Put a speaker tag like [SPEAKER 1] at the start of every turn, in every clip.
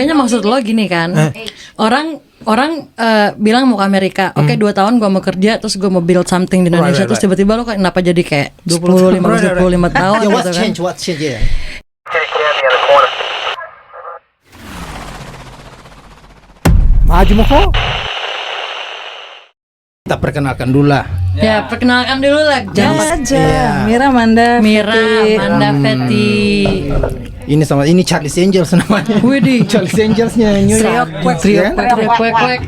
[SPEAKER 1] Kayaknya maksud lo gini kan, orang bilang mau ke Amerika, oke 2 tahun gue mau kerja, terus gue mau build something di Indonesia, terus tiba-tiba lo kenapa jadi kayak 25 tahun
[SPEAKER 2] Yeah,
[SPEAKER 1] gitu kan?
[SPEAKER 2] what's change, yeah. Maju mo ko. Kita perkenalkan dulu lah.
[SPEAKER 1] Ya perkenalkan dulu lah, jangan
[SPEAKER 3] aja.
[SPEAKER 2] Iya.
[SPEAKER 3] Mira, Amanda,
[SPEAKER 1] Fetty.
[SPEAKER 2] Ini sama ini Charlie's Angels namanya.
[SPEAKER 1] Widih.
[SPEAKER 2] Charlie's Angelsnya New York.
[SPEAKER 1] Trio kuek.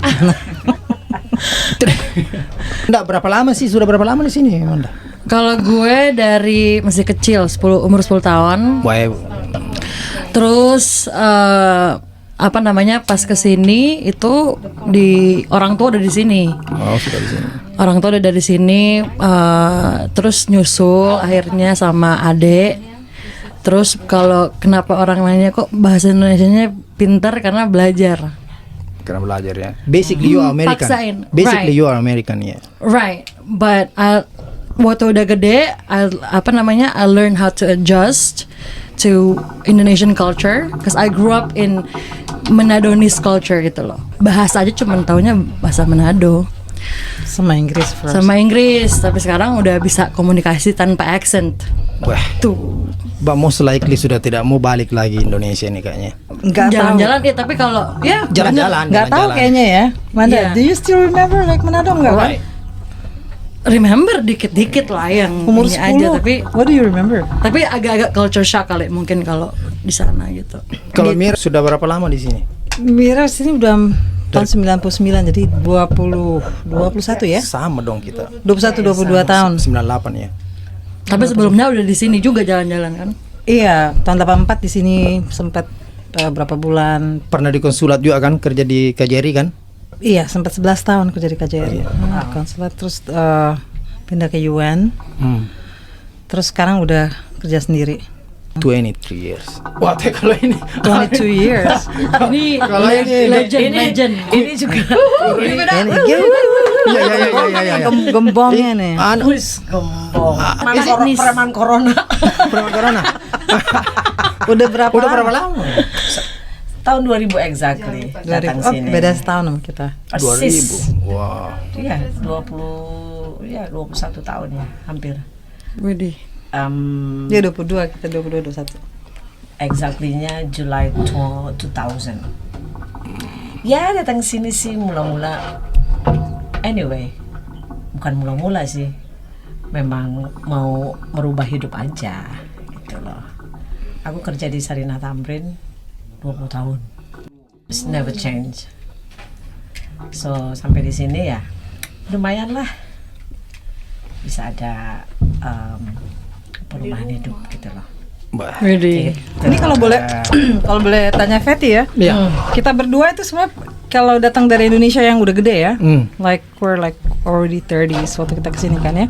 [SPEAKER 2] Nggak berapa lama sih? Sudah berapa lama di sini, Amanda?
[SPEAKER 1] Kalau gue dari masih kecil, umur 10 tahun.
[SPEAKER 2] Wah,
[SPEAKER 1] Terus pas kesini itu di orang tua udah di sini.
[SPEAKER 2] oh sudah di sini.
[SPEAKER 1] Orang tua udah dari sini, terus nyusul akhirnya sama adek. Terus kalau kenapa orang lainnya kok bahasa Indonesianya pintar karena belajar.
[SPEAKER 2] Karena belajar ya. Basically you are American.
[SPEAKER 1] Paksain.
[SPEAKER 2] Basically
[SPEAKER 1] Right.
[SPEAKER 2] you are American ya.
[SPEAKER 1] Right, but waktu udah gede, I learn how to adjust to Indonesian culture, because I grew up in Manadonese culture gitu loh. Bahasa aja cuma taunya bahasa Manado
[SPEAKER 3] sama Inggris first.
[SPEAKER 1] sama Inggris, tapi sekarang udah bisa komunikasi tanpa accent.
[SPEAKER 2] Wah,
[SPEAKER 1] Tuh,
[SPEAKER 2] Mbak most likely sudah tidak mau balik lagi Indonesia nih kayaknya.
[SPEAKER 3] Nggak tahu.
[SPEAKER 1] jalan-jalan ya, tapi kalau ya
[SPEAKER 2] Jalan-jalan.
[SPEAKER 3] Nggak tahu kayaknya ya. Manda,
[SPEAKER 1] Iya.
[SPEAKER 3] do you still remember like Manado nggak kan?
[SPEAKER 2] Right.
[SPEAKER 1] remember dikit-dikit lah yang
[SPEAKER 3] Umur
[SPEAKER 1] ini
[SPEAKER 3] 10.
[SPEAKER 1] aja, tapi
[SPEAKER 3] What do you remember?
[SPEAKER 1] agak-agak culture shock kali mungkin kalau di sana gitu.
[SPEAKER 2] Kalau Mir sudah berapa lama di sini?
[SPEAKER 3] Mira sini udah tahun 99, jadi 21 ya?
[SPEAKER 2] Sama dong kita.
[SPEAKER 3] 22 tahun.
[SPEAKER 2] 98 ya.
[SPEAKER 1] Tapi sebelumnya udah di sini juga jalan-jalan kan?
[SPEAKER 3] Iya, tahun 84 di sini sempat berapa bulan.
[SPEAKER 2] Pernah di konsulat juga kan, kerja di KJRI kan?
[SPEAKER 3] Iya, sempat 11 tahun kerja di KJRI. Konsulat, terus pindah ke UN. Terus sekarang udah kerja sendiri.
[SPEAKER 2] 23 years. Wah, kalau ini
[SPEAKER 3] 22 years.
[SPEAKER 1] Ini
[SPEAKER 2] Kalau ini-
[SPEAKER 1] legend.
[SPEAKER 4] Ini juga
[SPEAKER 2] Iya.
[SPEAKER 3] Gembongnya nih.
[SPEAKER 4] gembong.
[SPEAKER 1] Bisnis.
[SPEAKER 4] Preman corona.
[SPEAKER 2] Preman corona.
[SPEAKER 3] Udah berapa
[SPEAKER 2] lama?
[SPEAKER 4] Tahun 2000 exactly datang sini.
[SPEAKER 3] beda setahun sama kita.
[SPEAKER 4] Persis.
[SPEAKER 2] 2000. Wah.
[SPEAKER 4] Iya, 21 tahun ya, hampir.
[SPEAKER 1] Widih.
[SPEAKER 3] Dia 22, kita 22, 21.
[SPEAKER 4] Exactly-nya July 2000. Ya, datang sini sih mula-mula. Anyway, bukan mula-mula sih. Memang mau merubah hidup aja gitu loh. Aku kerja di Sarinah Tamrin 20 tahun. It's never change. So, sampai di sini ya lumayan lah. Bisa ada perubahan hidup gitu loh.
[SPEAKER 2] Bah.
[SPEAKER 1] Widih.
[SPEAKER 3] Ini kalau boleh tanya Fetty ya.
[SPEAKER 2] Iya.
[SPEAKER 3] Kita berdua itu sebenarnya kalau datang dari Indonesia yang udah gede ya.
[SPEAKER 2] Hmm.
[SPEAKER 3] Like we're like already 30s waktu kita kesini kan ya.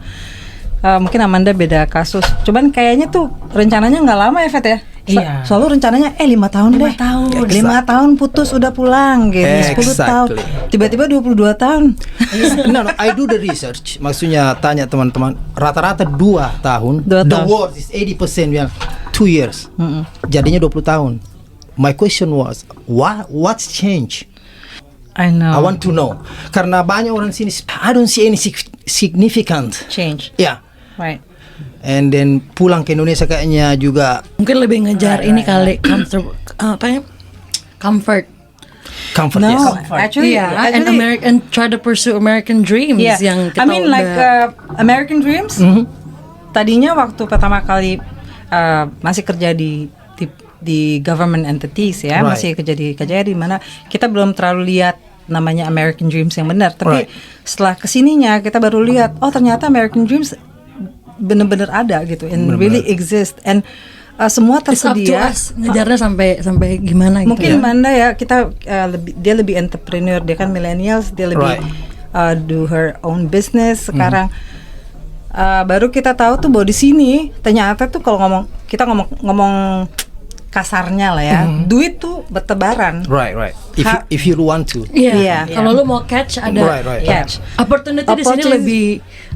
[SPEAKER 3] Mungkin Amanda beda kasus. Cuman kayaknya tuh rencananya nggak lama ya Fet ya.
[SPEAKER 4] Iya.
[SPEAKER 3] Selalu rencananya 5 tahun deh.
[SPEAKER 4] 5 tahun.
[SPEAKER 3] 5 tahun putus udah pulang gitu. 10 tahun. Tiba-tiba 22 tahun.
[SPEAKER 2] No, I do the research. Maksudnya tanya teman-teman, rata-rata 2 tahun.
[SPEAKER 3] 2
[SPEAKER 2] The
[SPEAKER 3] tahun.
[SPEAKER 2] worst is 80% bilang 2 years. Jadinya 20 tahun. My question was, what's changed?
[SPEAKER 3] I know.
[SPEAKER 2] I want to know. Karena banyak orang sini, I don't see any significant.
[SPEAKER 3] Change.
[SPEAKER 2] Yeah.
[SPEAKER 3] Right.
[SPEAKER 2] And then pulang ke Indonesia kayaknya juga
[SPEAKER 1] Mungkin lebih ngejar ini kali comfort.
[SPEAKER 2] comfort.
[SPEAKER 3] No,
[SPEAKER 2] Yes.
[SPEAKER 3] actually,
[SPEAKER 1] And try to pursue American dreams
[SPEAKER 3] yeah.
[SPEAKER 1] yang kita
[SPEAKER 3] I mean like American Dreams. Tadinya waktu pertama kali masih kerja di government entities ya,
[SPEAKER 2] Right.
[SPEAKER 3] masih kerja di KJRI, mana kita belum terlalu lihat namanya American Dreams yang benar. Tapi
[SPEAKER 2] Right.
[SPEAKER 3] setelah kesininya kita baru lihat, oh ternyata American Dreams benar-benar ada gitu, and
[SPEAKER 2] Benar-benar.
[SPEAKER 3] really exist, and semua
[SPEAKER 1] It's up to
[SPEAKER 3] tersedia.
[SPEAKER 1] us ngejarnya sampai gimana gitu.
[SPEAKER 3] Mungkin
[SPEAKER 1] ya.
[SPEAKER 3] Manda ya, kita dia lebih entrepreneur, dia kan millennials, dia lebih
[SPEAKER 2] Right.
[SPEAKER 3] do her own business sekarang. Baru kita tahu tuh bahwa di sini ternyata tuh kalau ngomong kasarnya lah ya, duit tuh bertebaran.
[SPEAKER 2] Right. If you want to.
[SPEAKER 1] Iya.
[SPEAKER 3] Iya.
[SPEAKER 1] Kalau lu mau catch ada
[SPEAKER 2] Right.
[SPEAKER 3] Catch.
[SPEAKER 1] opportunity di sini
[SPEAKER 3] Opportunity.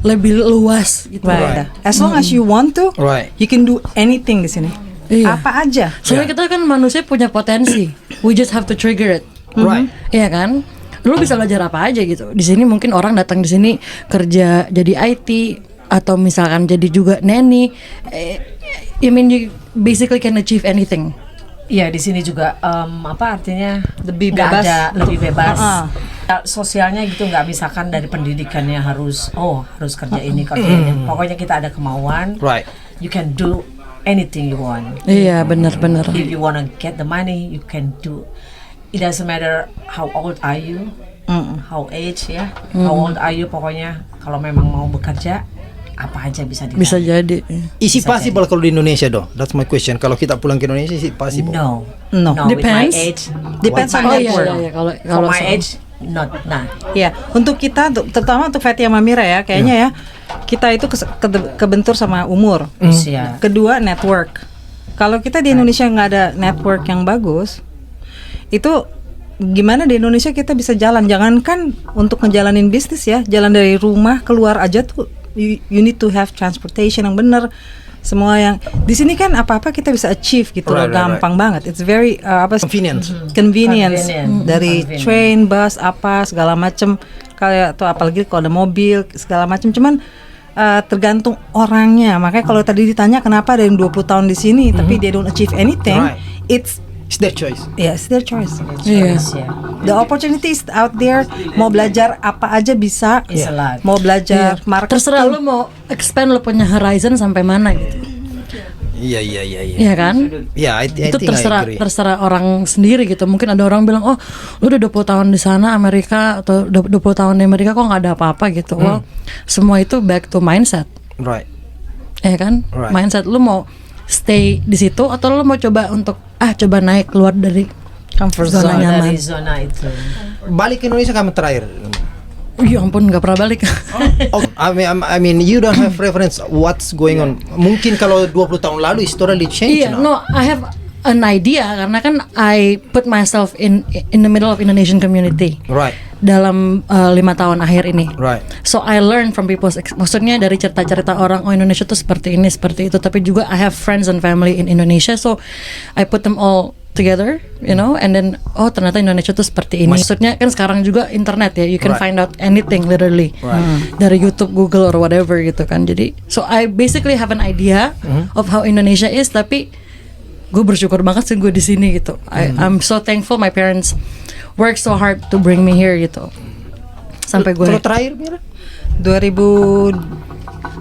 [SPEAKER 1] lebih luas gitu.
[SPEAKER 3] Right.
[SPEAKER 2] Right.
[SPEAKER 3] As long as you want to,
[SPEAKER 2] Right.
[SPEAKER 3] you can do anything di sini.
[SPEAKER 1] Iya.
[SPEAKER 3] Apa aja.
[SPEAKER 1] Soalnya kita kan manusia punya potensi. We just have to trigger it.
[SPEAKER 2] Right.
[SPEAKER 1] Iya kan? Lu bisa belajar apa aja gitu. Di sini mungkin orang datang di sini kerja jadi IT atau misalkan jadi juga nanny. I mean you basically can achieve anything.
[SPEAKER 4] Iya, di sini juga apa artinya
[SPEAKER 3] Lebih
[SPEAKER 4] nggak
[SPEAKER 3] bebas.
[SPEAKER 4] ada, lebih bebas.
[SPEAKER 3] Uh-uh.
[SPEAKER 4] Sosialnya gitu, nggak misalkan dari pendidikannya harus kerja ini kerja ini. Pokoknya kita ada kemauan.
[SPEAKER 2] Right.
[SPEAKER 4] You can do anything you want.
[SPEAKER 1] Iya, benar-benar.
[SPEAKER 4] If you wanna get the money, you can do. It doesn't matter how old are you, how age ya, how old are you. Pokoknya kalau memang mau bekerja, apa aja bisa dilakukan.
[SPEAKER 1] Bisa jadi.
[SPEAKER 2] Is it possible kalau di Indonesia though? That's my question. Kalau kita pulang ke Indonesia, is it possible?
[SPEAKER 4] No,
[SPEAKER 3] No.
[SPEAKER 4] with my
[SPEAKER 1] Depends.
[SPEAKER 4] age.
[SPEAKER 3] Depends
[SPEAKER 4] with
[SPEAKER 3] on
[SPEAKER 4] my
[SPEAKER 1] Oh
[SPEAKER 4] age,
[SPEAKER 1] iya,
[SPEAKER 3] network.
[SPEAKER 1] iya, iya. Kalau
[SPEAKER 4] For
[SPEAKER 1] kalau
[SPEAKER 4] my age, not. Nah,
[SPEAKER 3] Ya, untuk kita, terutama untuk Fatty sama Mira ya, kayaknya ya kita itu kebentur sama umur.
[SPEAKER 4] usia.
[SPEAKER 3] Kedua, network. Kalau kita di Indonesia nggak ada network yang bagus, itu gimana di Indonesia kita bisa jalan? Jangankan untuk ngejalanin bisnis ya, jalan dari rumah keluar aja tuh, you need to have transportation yang benar. Semua yang di sini kan apa-apa kita bisa achieve gitu loh,
[SPEAKER 2] Right.
[SPEAKER 3] gampang banget. It's very
[SPEAKER 2] Convenience.
[SPEAKER 3] convenience.
[SPEAKER 4] Convenient.
[SPEAKER 3] Dari
[SPEAKER 4] Convenient.
[SPEAKER 3] train, bus, apa segala macem, kayak tuh apalagi kalau ada mobil segala macem. Cuman tergantung orangnya. Makanya kalau tadi ditanya kenapa ada yang 20 tahun di sini tapi they don't achieve anything,
[SPEAKER 2] Right.
[SPEAKER 3] it's
[SPEAKER 2] It's their choice.
[SPEAKER 3] yes, their choice.
[SPEAKER 1] Iya.
[SPEAKER 4] Yeah.
[SPEAKER 3] The opportunities out there. Mau belajar apa aja bisa.
[SPEAKER 4] It's a lot.
[SPEAKER 3] Mau belajar
[SPEAKER 1] Iya.
[SPEAKER 3] marketing.
[SPEAKER 1] Terserah lu mau expand lu punya horizon sampai mana gitu.
[SPEAKER 2] Iya.
[SPEAKER 1] Iya kan?
[SPEAKER 2] Yeah, I
[SPEAKER 1] Itu
[SPEAKER 2] think I agree.
[SPEAKER 1] terserah orang sendiri gitu. Mungkin ada orang bilang, "Oh, lu udah 20 tahun di sana Amerika atau 20 tahun di Amerika kok nggak ada apa-apa gitu." Well, semua itu back to mindset.
[SPEAKER 2] Right.
[SPEAKER 1] Ya kan?
[SPEAKER 2] Right.
[SPEAKER 1] Mindset lu mau stay di situ atau lu mau coba untuk coba naik keluar dari
[SPEAKER 3] Comfort
[SPEAKER 1] zona
[SPEAKER 3] zone.
[SPEAKER 1] nyaman.
[SPEAKER 4] Dari zona itu.
[SPEAKER 2] Balik ke Indonesia kamu terakhir.
[SPEAKER 1] Ya ampun, nggak pernah balik.
[SPEAKER 2] Oh, I mean, you don't have reference what's going on. Mungkin kalau 20 tahun lalu is totally changed
[SPEAKER 1] Iya,
[SPEAKER 2] now.
[SPEAKER 1] no, I have an idea karena kan I put myself in the middle of Indonesian community
[SPEAKER 2] Right.
[SPEAKER 1] dalam 5 tahun akhir ini.
[SPEAKER 2] Right.
[SPEAKER 1] So I learn from people's maksudnya dari cerita-cerita orang, oh Indonesia tuh seperti ini, seperti itu. Tapi juga I have friends and family in Indonesia, so I put them all together, you know, and then oh ternyata Indonesia tuh seperti ini. Maksudnya kan sekarang juga internet ya, you can
[SPEAKER 2] Right.
[SPEAKER 1] find out anything literally dari YouTube, Google or whatever gitu kan. Jadi so I basically have an idea of how Indonesia is, tapi gue bersyukur banget sih gue di sini gitu. I'm so thankful my parents work so hard to bring me here gitu. Sampai gue
[SPEAKER 2] Kalau terakhir Mira?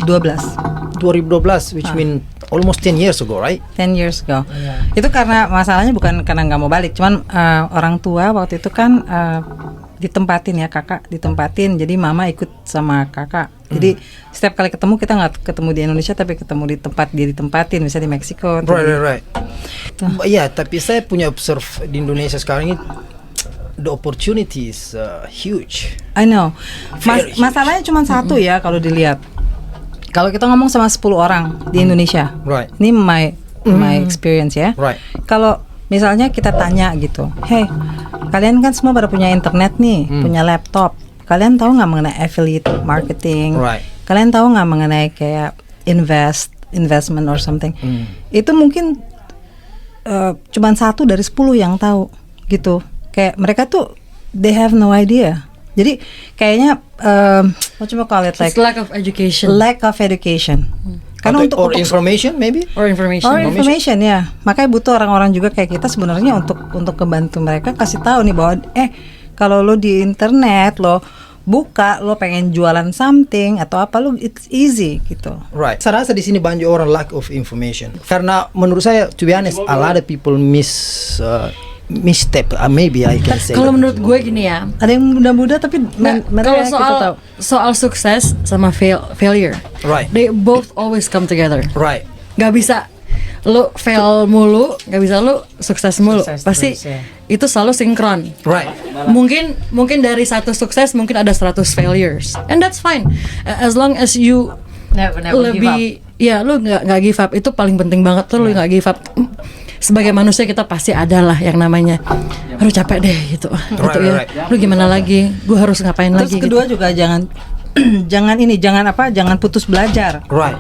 [SPEAKER 3] 2012.
[SPEAKER 2] Which mean almost 10 years ago, right?
[SPEAKER 3] 10 years ago. Itu karena masalahnya bukan karena nggak mau balik, cuman orang tua waktu itu kan ditempatin ya, kakak ditempatin, jadi mama ikut sama kakak. Jadi setiap kali ketemu kita nggak ketemu di Indonesia tapi ketemu di tempat dia ditempatin, misalnya di Meksiko.
[SPEAKER 2] Right. Iya, tapi saya punya observe di Indonesia sekarang ini the opportunity is huge.
[SPEAKER 3] I know.
[SPEAKER 2] Very huge.
[SPEAKER 3] Masalahnya cuma satu ya kalau dilihat. Kalau kita ngomong sama 10 orang di Indonesia,
[SPEAKER 2] Right.
[SPEAKER 3] ini my experience ya.
[SPEAKER 2] Right.
[SPEAKER 3] Kalau misalnya kita tanya gitu, hey, kalian kan semua pada punya internet nih, punya laptop. Kalian tahu nggak mengenai affiliate marketing?
[SPEAKER 2] Right.
[SPEAKER 3] Kalian tahu nggak mengenai kayak investment or something? Itu mungkin cuman 1 dari 10 yang tahu gitu. Kayak mereka tuh they have no idea. Jadi kayaknya what you call it, like
[SPEAKER 1] it's lack of education
[SPEAKER 3] lack of education. Karena
[SPEAKER 2] Or information maybe?
[SPEAKER 1] or information.
[SPEAKER 3] or information ya. Makanya butuh orang-orang juga kayak kita sebenarnya untuk kebantu mereka, kasih tahu nih bahwa kalau lo di internet lo buka, lo pengen jualan something atau apa, lo it's easy gitu.
[SPEAKER 2] Right. Saya rasa di sini banyak orang lack of information. Karena menurut saya, to be honest, a lot of people misstep. Maybe I can say.
[SPEAKER 1] Kalau menurut gue gini ya,
[SPEAKER 3] Ada yang muda-muda tapi
[SPEAKER 1] kalau
[SPEAKER 3] kita tahu.
[SPEAKER 1] soal sukses sama failure,
[SPEAKER 2] Right.
[SPEAKER 1] they both always come together.
[SPEAKER 2] Right.
[SPEAKER 1] Gak bisa lu fail mulu, gak bisa lu sukses mulu.
[SPEAKER 4] Sukses
[SPEAKER 1] Pasti
[SPEAKER 4] terus, ya.
[SPEAKER 1] itu selalu sinkron.
[SPEAKER 2] Right.
[SPEAKER 1] Mungkin dari 1 sukses mungkin ada 100 failures, and that's fine as long as you
[SPEAKER 4] Never give up.
[SPEAKER 1] lebih ya lu nggak give up, itu paling penting banget tuh. Lu nggak give up. Sebagai manusia kita pasti ada lah yang namanya aduh capek deh gitu. Gitu ya.
[SPEAKER 2] right.
[SPEAKER 1] Lu gimana lagi? Gue harus ngapain
[SPEAKER 3] Terus
[SPEAKER 1] lagi?
[SPEAKER 3] kedua
[SPEAKER 1] gitu.
[SPEAKER 3] juga jangan jangan putus belajar.
[SPEAKER 2] Right.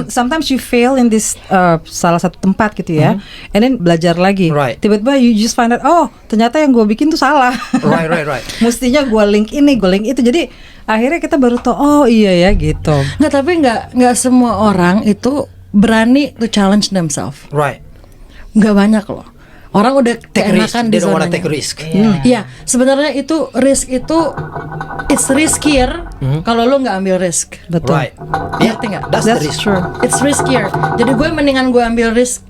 [SPEAKER 3] Sometimes you fail in this salah satu tempat gitu ya, and then belajar lagi.
[SPEAKER 2] Right.
[SPEAKER 3] Tiba-tiba you just find out, oh ternyata yang gue bikin tuh salah.
[SPEAKER 2] Right.
[SPEAKER 3] Mestinya gue link ini, gue link itu. Jadi akhirnya kita baru tahu, oh iya ya gitu.
[SPEAKER 1] Nggak semua orang itu berani to challenge themselves.
[SPEAKER 2] Right.
[SPEAKER 1] Nggak banyak loh. Orang udah
[SPEAKER 2] Take risk.
[SPEAKER 1] keenakan
[SPEAKER 2] They
[SPEAKER 1] di
[SPEAKER 2] don't wanna
[SPEAKER 1] zonanya.
[SPEAKER 2] take risk.
[SPEAKER 1] Iya, sebenarnya itu risk itu it's riskier kalau lu nggak ambil risk.
[SPEAKER 3] Betul.
[SPEAKER 2] Right. Yeah,
[SPEAKER 1] Ngerti nggak?
[SPEAKER 2] that's the
[SPEAKER 3] That's
[SPEAKER 2] risk.
[SPEAKER 3] true.
[SPEAKER 1] It's riskier. Jadi gue mendingan gue ambil risk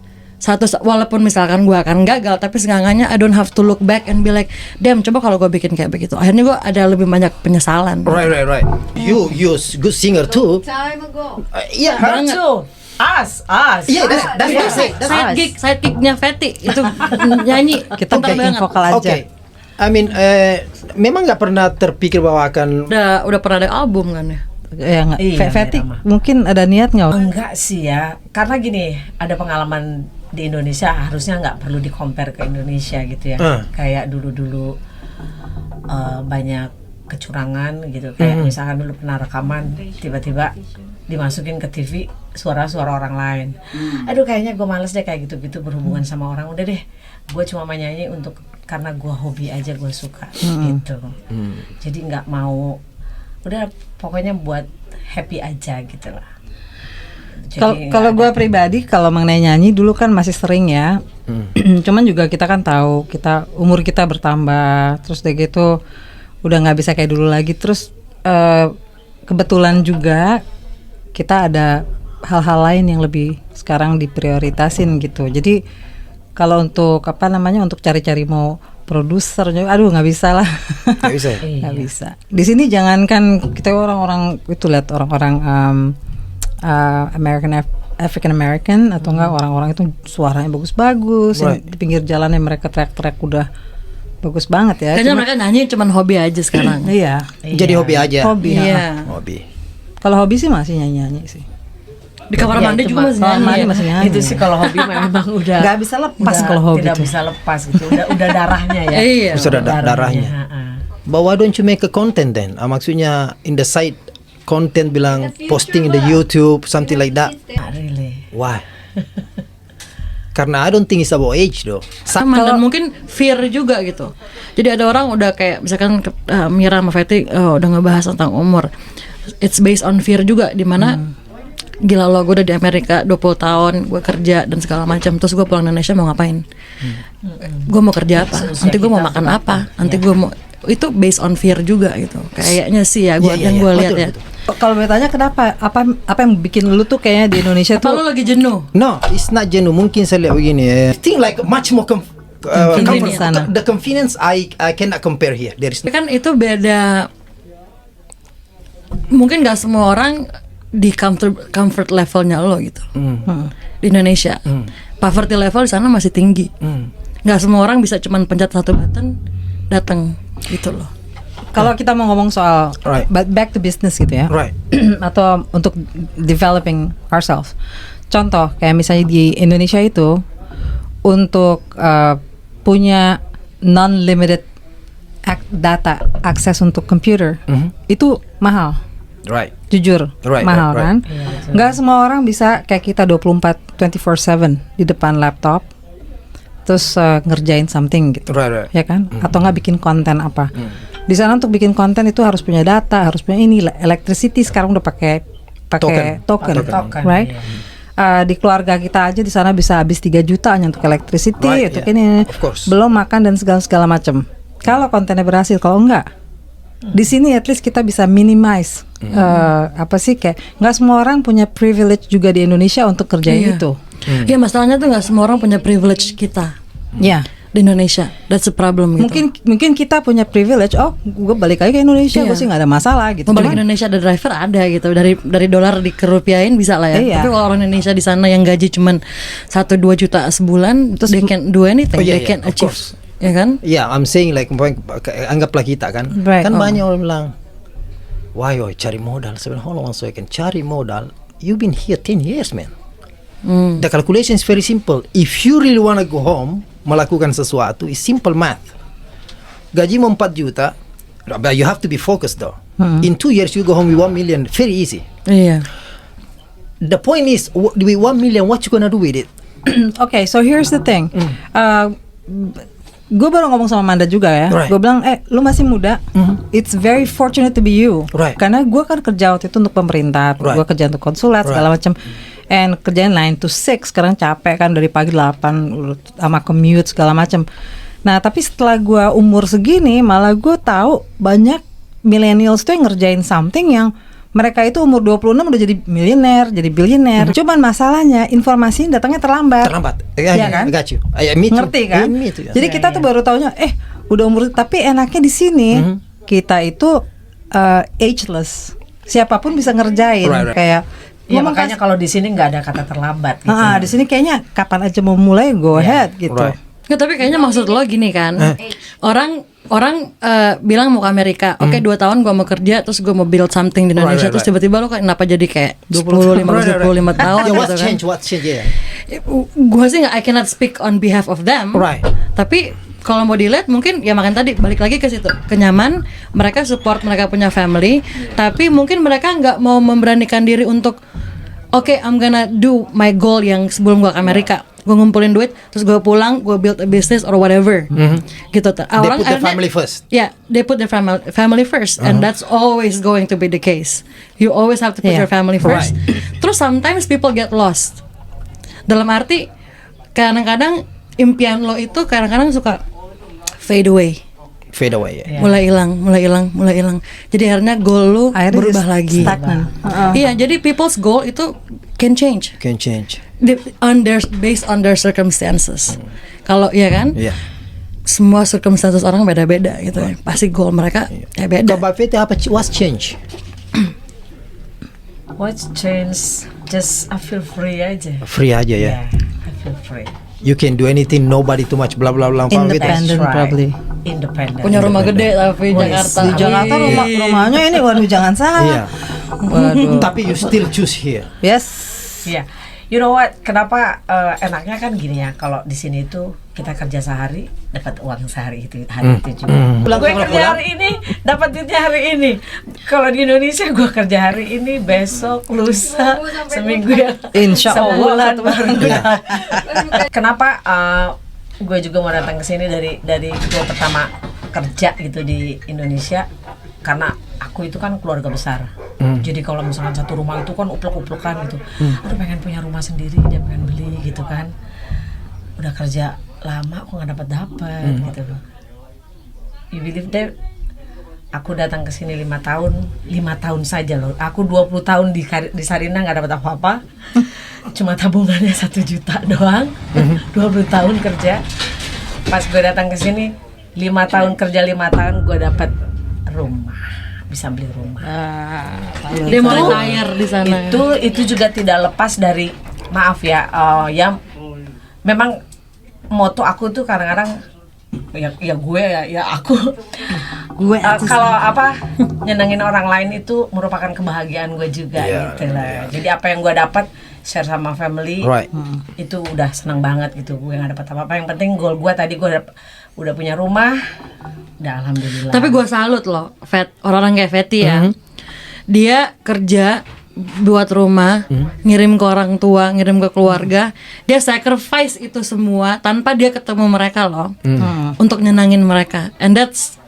[SPEAKER 1] walaupun misalkan gue akan gagal, tapi seenggaknya I don't have to look back and be like, damn, coba kalau gue bikin kayak begitu. Akhirnya gue ada lebih banyak penyesalan.
[SPEAKER 2] Right. You good singer too.
[SPEAKER 5] Time ago.
[SPEAKER 2] Yeah.
[SPEAKER 4] Her too. Us.
[SPEAKER 2] Yeah, that's what I say.
[SPEAKER 1] Sidekicknya Fetty itu nyanyi.
[SPEAKER 3] Kita
[SPEAKER 1] pintar
[SPEAKER 3] backing
[SPEAKER 1] banget.
[SPEAKER 3] vokal aja.
[SPEAKER 2] Okay. I mean, memang nggak pernah terpikir bahwa akan
[SPEAKER 1] Udah pernah ada album kan ya?
[SPEAKER 3] Ya nggak.
[SPEAKER 4] Iya,
[SPEAKER 3] Fetty
[SPEAKER 4] Mira mah.
[SPEAKER 3] mungkin ada niat nggak?
[SPEAKER 4] Enggak sih ya, karena gini, ada pengalaman di Indonesia, harusnya nggak perlu di-compare ke Indonesia gitu ya. Kayak dulu-dulu banyak kecurangan gitu, kayak misalkan dulu pernah rekaman, tiba-tiba dimasukin ke TV suara-suara orang lain. Aduh, kayaknya gue males deh kayak gitu-gitu berhubungan sama orang. Udah deh, gue cuma menyanyi karena gue hobi aja, gue suka gitu. Jadi nggak mau, udah pokoknya buat happy aja gitu lah.
[SPEAKER 3] Kalau gue pribadi, kalau mengenai nyanyi dulu kan masih sering ya. Cuman juga kita kan tahu, umur kita bertambah, terus udah gitu udah nggak bisa kayak dulu lagi. Terus kebetulan juga kita ada hal-hal lain yang lebih sekarang diprioritasin gitu. Jadi kalau untuk untuk cari-cari mau produser, aduh nggak bisa lah.
[SPEAKER 2] nggak bisa.
[SPEAKER 3] Nggak bisa. Di sini jangankan kita orang-orang itu, lihat orang-orang African American atau enggak, orang-orang itu suaranya bagus-bagus,
[SPEAKER 2] Right.
[SPEAKER 3] di pinggir jalan yang mereka teriak-teriak udah bagus banget ya.
[SPEAKER 1] Kayaknya mereka nyanyi cuman hobi aja sekarang.
[SPEAKER 3] Iya.
[SPEAKER 2] Jadi hobi aja.
[SPEAKER 3] Hobi.
[SPEAKER 1] Iya.
[SPEAKER 2] Hobi.
[SPEAKER 3] Kalau hobi sih masih nyanyi-nyanyi sih.
[SPEAKER 1] Di kamar
[SPEAKER 4] Ya,
[SPEAKER 1] mandi
[SPEAKER 4] itu
[SPEAKER 1] juga masih
[SPEAKER 3] kamar
[SPEAKER 1] nyanyi.
[SPEAKER 3] mandi
[SPEAKER 1] ya.
[SPEAKER 3] masih nyanyi.
[SPEAKER 4] Itu sih kalau hobi memang udah
[SPEAKER 3] Nggak bisa lepas
[SPEAKER 4] udah
[SPEAKER 3] kalau hobi
[SPEAKER 4] tidak
[SPEAKER 3] tuh.
[SPEAKER 4] bisa lepas gitu, udah darahnya ya.
[SPEAKER 1] Iya.
[SPEAKER 2] Sudah darahnya. But why don't you make a content then? Maksudnya in the side content bilang posting in the YouTube, something like that.
[SPEAKER 4] Really.
[SPEAKER 2] Why? Karena I don't think it's about age though.
[SPEAKER 1] Sama, dan mungkin fear juga gitu. Jadi ada orang udah kayak misalkan Mira sama Fetty udah ngebahas tentang umur. It's based on fear juga, dimana gila lo, gue udah di Amerika 20 tahun, gue kerja dan segala macam, terus gue pulang Indonesia mau ngapain? Gue mau kerja apa? Nanti gue mau makan apa? Nanti gue mau, itu based on fear juga gitu. Kayaknya sih ya, gue yang gue lihat ya.
[SPEAKER 3] Kalau bertanya kenapa, apa yang bikin lu tuh kayaknya di Indonesia
[SPEAKER 1] Apa
[SPEAKER 3] tuh
[SPEAKER 1] lo lagi jenuh?
[SPEAKER 2] No, it's not jenuh. Mungkin saya lihat begini. I think like much more
[SPEAKER 3] Convenient sana.
[SPEAKER 2] The convenience I cannot compare here. There is
[SPEAKER 1] Tapi kan itu beda. Mungkin nggak semua orang di comfort levelnya lo gitu. Di Indonesia, poverty level di sana masih tinggi. Nggak semua orang bisa cuman pencet satu button datang gitu loh.
[SPEAKER 3] kalau kita mau ngomong soal
[SPEAKER 2] Right.
[SPEAKER 3] back to business gitu ya.
[SPEAKER 2] right.
[SPEAKER 3] Atau untuk developing ourselves. Contoh kayak misalnya di Indonesia itu untuk punya non-limited data akses untuk komputer itu mahal.
[SPEAKER 2] Right.
[SPEAKER 3] Jujur
[SPEAKER 2] Right,
[SPEAKER 3] mahal
[SPEAKER 2] right,
[SPEAKER 3] kan. Nggak semua orang bisa kayak kita 24/7 di depan laptop terus ngerjain something gitu.
[SPEAKER 2] Right.
[SPEAKER 3] Ya kan? Atau nggak bikin konten apa. Di sana untuk bikin konten itu harus punya data, harus punya ini, electricity sekarang udah pakai token, right? Di keluarga kita aja di sana bisa habis 3 juta hanya untuk electricity,
[SPEAKER 2] Right,
[SPEAKER 3] untuk
[SPEAKER 2] yeah.
[SPEAKER 3] ini,
[SPEAKER 2] Of course.
[SPEAKER 3] belum makan dan segala macam. Kalau kontennya berhasil, kalau enggak, di sini at least kita bisa minimize apa sih kayak nggak semua orang punya privilege juga di Indonesia untuk kerjain
[SPEAKER 1] Iya.
[SPEAKER 3] itu.
[SPEAKER 1] Iya, masalahnya tuh nggak semua orang punya privilege kita
[SPEAKER 3] Ya.
[SPEAKER 1] di Indonesia. That's the problem gitu.
[SPEAKER 3] Mungkin kita punya privilege. Oh, gue balik lagi ke Indonesia,
[SPEAKER 1] Iya.
[SPEAKER 3] gue sih nggak ada masalah gitu.
[SPEAKER 1] mau balik ke
[SPEAKER 3] Cuman-
[SPEAKER 1] Indonesia ada driver ada gitu, dari dolar dikerupiahin bisa lah ya.
[SPEAKER 3] Iya.
[SPEAKER 1] Tapi kalau orang Indonesia di sana yang gaji cuman 1-2 juta sebulan, terus they can do anything,
[SPEAKER 2] Oh, iya,
[SPEAKER 1] they can
[SPEAKER 2] iya, of
[SPEAKER 1] achieve,
[SPEAKER 2] course.
[SPEAKER 1] ya kan?
[SPEAKER 2] Yeah, I'm saying like anggaplah kita kan,
[SPEAKER 3] Right.
[SPEAKER 2] kan
[SPEAKER 3] Oh.
[SPEAKER 2] banyak orang bilang, why cari modal. Sebenarnya hold on one second, cari modal. You've been here 10 years, man. The calculation is very simple. If you really wanna go home, melakukan sesuatu, is simple math. Gaji mau 4 juta, but you have to be focused though. In 2 years you go home with 1 million, very easy.
[SPEAKER 1] Iya.
[SPEAKER 2] The point is, with 1 million, what you gonna do with it?
[SPEAKER 3] Okay, so here's the thing. Gue baru ngomong sama Manda juga ya.
[SPEAKER 2] Right.
[SPEAKER 3] Gue bilang, lu masih muda. It's very fortunate to be you.
[SPEAKER 2] Right.
[SPEAKER 3] Karena gue kan kerja waktu itu untuk pemerintah.
[SPEAKER 2] Right.
[SPEAKER 3] Gue kerja untuk konsulat segala macam. And kerjaan 9 to 6. Sekarang capek kan dari pagi 8 sama commute segala macam. Nah, tapi setelah gue umur segini, malah gue tahu banyak millennials tuh yang ngerjain something yang mereka itu umur 26 udah jadi miliuner, jadi bilioner. Cuman masalahnya informasi datangnya terlambat.
[SPEAKER 2] Ya
[SPEAKER 3] kan?
[SPEAKER 2] I got you. Me too.
[SPEAKER 3] Ngerti kan?
[SPEAKER 2] Me too, yeah.
[SPEAKER 3] Jadi kita tuh baru taunya udah umur, tapi enaknya di sini kita itu ageless. Siapapun bisa ngerjain.
[SPEAKER 2] Right.
[SPEAKER 3] Kayak
[SPEAKER 4] Ya makanya kalau di sini nggak ada kata terlambat gitu.
[SPEAKER 3] di sini kayaknya kapan aja mau mulai go ahead gitu.
[SPEAKER 2] Right.
[SPEAKER 1] Ya, tapi kayaknya maksud lo gini kan, orang bilang mau ke Amerika, oke 2 tahun gue mau kerja, terus gue mau build something di Indonesia, terus tiba-tiba lo kenapa jadi kayak 25 tahun
[SPEAKER 2] Yeah,
[SPEAKER 1] gitu kan?
[SPEAKER 2] What's change? Yeah.
[SPEAKER 1] Gue sih I cannot speak on behalf of them,
[SPEAKER 2] Right.
[SPEAKER 1] tapi kalau mau dilihat mungkin ya makan tadi balik lagi ke situ, kenyaman, mereka support, mereka punya family, tapi mungkin mereka nggak mau memberanikan diri untuk I'm gonna do my goal yang sebelum gue ke Amerika. Gue ngumpulin duit, terus gue pulang, gue build a business or whatever, gitu.
[SPEAKER 2] They put their family first.
[SPEAKER 1] Yeah, they put their family first, and that's always going to be the case. You always have to put your family first. Terus sometimes people get lost. Dalam arti, kadang-kadang impian lo itu kadang-kadang suka fade away.
[SPEAKER 2] Yeah.
[SPEAKER 1] Mulai hilang. Jadi akhirnya goal lu berubah lagi.
[SPEAKER 3] Stagnan.
[SPEAKER 1] Iya, jadi people's goal itu can change. Based on their circumstances. Kalau iya kan?
[SPEAKER 2] Yeah.
[SPEAKER 1] Semua circumstances orang beda-beda gitu ya. Pasti goal mereka beda.
[SPEAKER 2] Kalau Fetty what's change?
[SPEAKER 4] What's change? Just I feel free aja.
[SPEAKER 2] Free aja ya.
[SPEAKER 4] Yeah, I feel free.
[SPEAKER 2] You can do anything, nobody too much blah blah blah.
[SPEAKER 3] Independent probably.
[SPEAKER 4] Independent.
[SPEAKER 1] Punya rumah gede tapi Jakarta.
[SPEAKER 3] Di Jakarta rumahnya ini waduh jangan salah.
[SPEAKER 2] Iya.
[SPEAKER 3] Waduh.
[SPEAKER 2] Tapi you still choose here.
[SPEAKER 3] Yes.
[SPEAKER 4] Iya. You know what? Kenapa enaknya kan gini ya, kalau di sini itu kita kerja sehari dapat uang sehari itu hari itu juga. Gue kerja hari ini dapat duitnya hari ini. Kalau di Indonesia gue kerja hari ini, besok, lusa, seminggu ya.
[SPEAKER 3] Insya Allah.
[SPEAKER 4] Sebulan baru. Kenapa gue juga mau datang ke sini dari gue pertama kerja gitu di Indonesia, karena aku itu kan keluarga besar. Jadi kalau misalkan satu rumah itu kan uplek-uplekan gitu. Aduh pengen punya rumah sendiri, dia pengen beli gitu kan. Udah kerja lama aku nggak dapat gitu. You believe that? Aku datang ke sini 5 tahun saja loh. Aku 20 tahun di Sarina nggak dapat apa-apa. Cuma tabungannya 1 juta doang. 20 tahun kerja. Pas gue datang ke sini 5 tahun kerja, 5 tahun gue dapat rumah, bisa beli rumah.
[SPEAKER 1] Dia mau retire di sana.
[SPEAKER 4] Itu juga tidak lepas dari, maaf ya, yang memang moto aku tuh kadang-kadang kalau nyenengin orang lain itu merupakan kebahagiaan gue juga gitu lah. Jadi apa yang gue dapat share sama family, itu udah senang banget gitu. Gue nggak dapat apa-apa, yang penting goal gue tadi gue udah punya rumah, udah alhamdulillah.
[SPEAKER 1] Tapi gue salut loh, orang-orang kayak Fetty ya. Dia kerja buat rumah, ngirim ke orang tua, ngirim ke keluarga, dia sacrifice itu semua tanpa dia ketemu mereka loh, untuk nyenangin mereka, and that's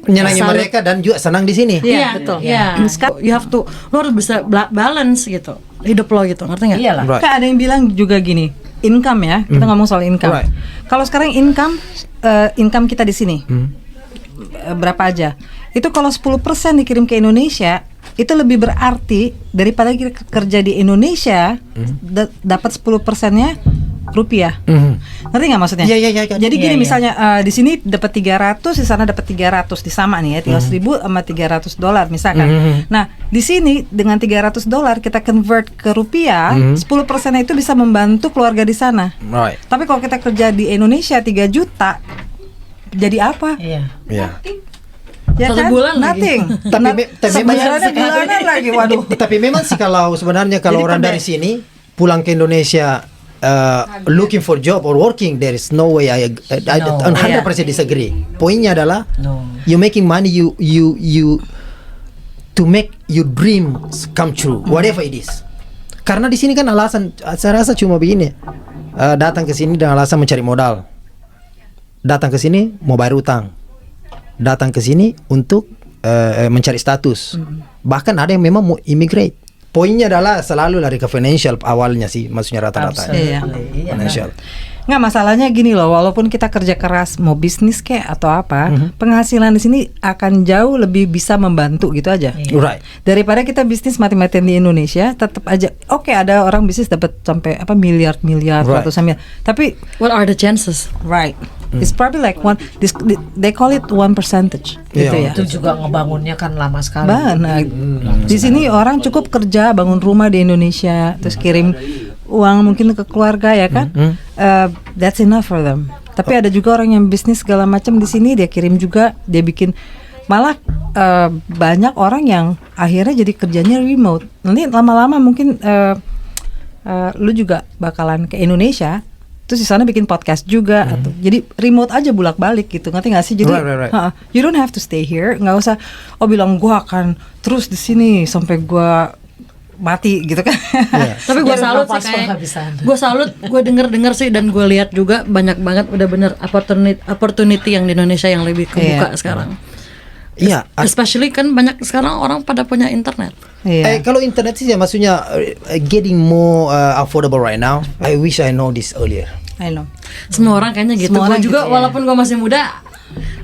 [SPEAKER 2] nyenangin mereka dan juga senang di sini.
[SPEAKER 1] Iya, betul. Iya. You have to, lo harus bisa balance gitu hidup lo gitu, ngerti nggak?
[SPEAKER 4] Iyalah.
[SPEAKER 3] Kan ada yang bilang juga gini, income ya, kita ngomong soal income. Kalau sekarang income kita di sini berapa aja? Itu kalau 10% dikirim ke Indonesia, itu lebih berarti daripada kita kerja di Indonesia dapat 10%-nya rupiah. Ngerti nggak maksudnya?
[SPEAKER 2] Iya.
[SPEAKER 3] Jadi gini misalnya di sini dapat 300, di sana dapat 300, di sama nih ya, tinggal 1.000 sama $300 misalkan. Nah, di sini dengan $300 kita convert ke rupiah, 10% itu bisa membantu keluarga di sana. Tapi kalau kita kerja di Indonesia 3 juta, jadi apa?
[SPEAKER 4] Iya.
[SPEAKER 3] Ya
[SPEAKER 1] 1
[SPEAKER 3] kan?
[SPEAKER 1] bulan
[SPEAKER 3] nothing.
[SPEAKER 2] Tapi
[SPEAKER 3] Sebenarnya bulanan lagi, waduh.
[SPEAKER 2] Tapi memang sih kalau orang dari sini pulang ke Indonesia looking for job or working, there is no way I 100% disagree. Poinnya adalah you making money, you to make your dream come true, whatever it is. Karena di sini kan alasan, saya rasa cuma begini, datang ke sini dengan alasan mencari modal, datang ke sini mau bayar utang, datang ke sini untuk mencari status, bahkan ada yang memang mau immigrate. Poinnya adalah selalu lari ke financial awalnya sih, maksudnya rata-rata.
[SPEAKER 3] Iya.
[SPEAKER 2] Financial.
[SPEAKER 3] Nggak, masalahnya gini loh, walaupun kita kerja keras mau bisnis kayak atau apa, penghasilan di sini akan jauh lebih bisa membantu gitu aja.
[SPEAKER 2] Right.
[SPEAKER 3] Daripada kita bisnis mati-matian di Indonesia, tetap aja oke, ada orang bisnis dapat sampai apa miliar-miliar,
[SPEAKER 2] Right.
[SPEAKER 3] ratusan miliar. Tapi
[SPEAKER 1] What are the chances?
[SPEAKER 3] right, it's probably like they call it 1% gitu ya.
[SPEAKER 4] Itu juga ngebangunnya kan lama sekali.
[SPEAKER 3] Banget. Di sini orang cukup kerja, bangun rumah di Indonesia, terus kirim uang mungkin ke keluarga ya kan. That's enough for them. Tapi ada juga orang yang bisnis segala macam di sini, dia kirim juga, dia bikin, malah banyak orang yang akhirnya jadi kerjanya remote. Nanti lama-lama mungkin lu juga bakalan ke Indonesia, terus di sana bikin podcast juga, atau jadi remote aja bolak-balik gitu, ngerti nggak sih? Jadi
[SPEAKER 2] Right.
[SPEAKER 3] you don't have to stay here, nggak usah bilang gua akan terus di sini sampai gua mati gitu kan.
[SPEAKER 1] Tapi gue
[SPEAKER 4] Jadi
[SPEAKER 1] salut sih
[SPEAKER 4] nafas
[SPEAKER 1] kayak,
[SPEAKER 4] penghabisan.
[SPEAKER 1] gue salut, gue denger sih, dan gue lihat juga banyak banget udah bener opportunity yang di Indonesia yang lebih kebuka sekarang.
[SPEAKER 2] Iya.
[SPEAKER 1] Especially kan banyak sekarang orang pada punya internet.
[SPEAKER 3] Iya.
[SPEAKER 2] Kalau internet sih ya, maksudnya getting more affordable right now. I wish I know this earlier.
[SPEAKER 3] I know.
[SPEAKER 1] Semua orang kayaknya gitu.
[SPEAKER 3] Semua
[SPEAKER 1] Gue
[SPEAKER 3] orang
[SPEAKER 1] juga
[SPEAKER 3] gitu, ya.
[SPEAKER 1] walaupun gue masih muda,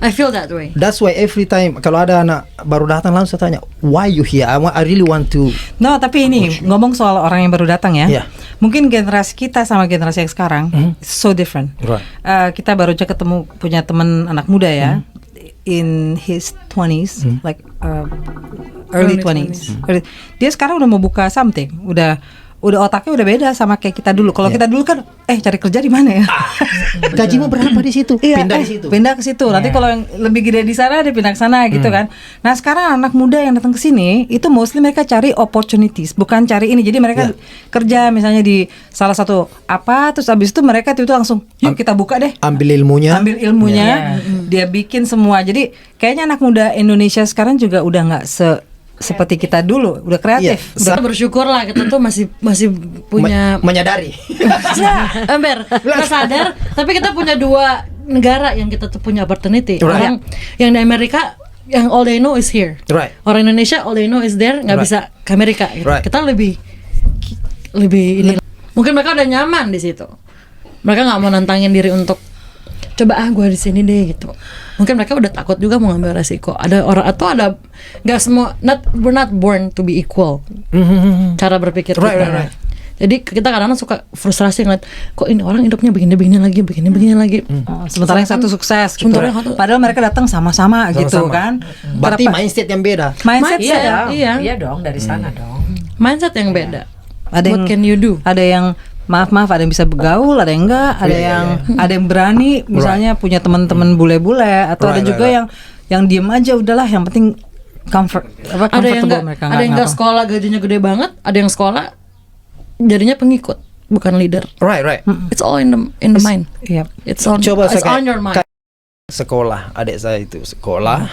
[SPEAKER 1] I feel that way.
[SPEAKER 2] That's why every time kalau ada anak baru datang langsung saya tanya, why you here? I really want to.
[SPEAKER 3] No, tapi ini ngomong soal orang yang baru datang ya.
[SPEAKER 2] Iya.
[SPEAKER 3] Mungkin generasi kita sama generasi yang sekarang it's so different.
[SPEAKER 2] Right.
[SPEAKER 3] Kita baru aja ketemu punya teman anak muda ya, in his 20s, like early 20s. Dia sekarang udah mau buka something, udah otaknya udah beda sama kayak kita dulu. Kalau kita dulu kan cari kerja di mana ya?
[SPEAKER 2] Gajimu berapa di situ?
[SPEAKER 3] Iya,
[SPEAKER 2] Pindah di situ.
[SPEAKER 3] Pindah ke situ. Nanti kalau yang lebih gede di sana dia pindah ke sana gitu kan. Nah, sekarang anak muda yang datang ke sini itu mostly mereka cari opportunities, bukan cari ini. Jadi mereka kerja misalnya di salah satu apa, terus abis itu mereka itu langsung yuk kita buka deh.
[SPEAKER 2] Ambil ilmunya.
[SPEAKER 3] Ambil ilmunya, dia bikin semua. Jadi kayaknya anak muda Indonesia sekarang juga udah nggak seperti kita dulu, udah kreatif.
[SPEAKER 1] Kita bersyukur lah, kita tuh masih punya
[SPEAKER 2] menyadari.
[SPEAKER 1] Ember, kita sadar, tapi kita punya dua negara yang kita tuh punya opportunity.
[SPEAKER 2] Right.
[SPEAKER 1] Orang yang di Amerika, yang all they know is here.
[SPEAKER 2] Right.
[SPEAKER 1] Orang Indonesia all they know is there, nggak bisa ke Amerika. Gitu.
[SPEAKER 2] Right.
[SPEAKER 1] Kita lebih ini. Mungkin mereka udah nyaman di situ. Mereka nggak mau nantangin diri untuk coba gue di sini deh gitu. Mungkin mereka udah takut juga mau ngambil resiko. Ada orang atau ada nggak semua, we're not born to be equal. Cara berpikir kita.
[SPEAKER 2] Right.
[SPEAKER 1] Jadi kita kadang-kadang suka frustrasi ngeliat kok ini orang hidupnya begini lagi.
[SPEAKER 3] Sementara yang satu sukses gitu.
[SPEAKER 1] Sementara yang satu-
[SPEAKER 3] Padahal mereka datang sama-sama gitu kan.
[SPEAKER 2] Berarti mindset yang beda.
[SPEAKER 3] Mindset
[SPEAKER 1] Iya,
[SPEAKER 3] beda.
[SPEAKER 1] iya.
[SPEAKER 4] Iya dong, dari sana dong.
[SPEAKER 1] Mindset yang beda.
[SPEAKER 3] Ada
[SPEAKER 1] What
[SPEAKER 3] yang
[SPEAKER 1] can you do?
[SPEAKER 3] Ada yang maaf ada yang bisa bergaul, ada yang enggak, ada yang berani misalnya punya teman-teman bule-bule, atau ada juga yang diem aja udahlah, yang penting
[SPEAKER 1] Ada yang
[SPEAKER 3] comfortable
[SPEAKER 1] nggak, ada yang nggak sekolah gajinya gede banget, ada yang sekolah jadinya pengikut bukan leader.
[SPEAKER 2] Right.
[SPEAKER 1] It's all in the mind.
[SPEAKER 3] Iya.
[SPEAKER 1] It's on your mind.
[SPEAKER 2] Sekolah, adik saya itu sekolah,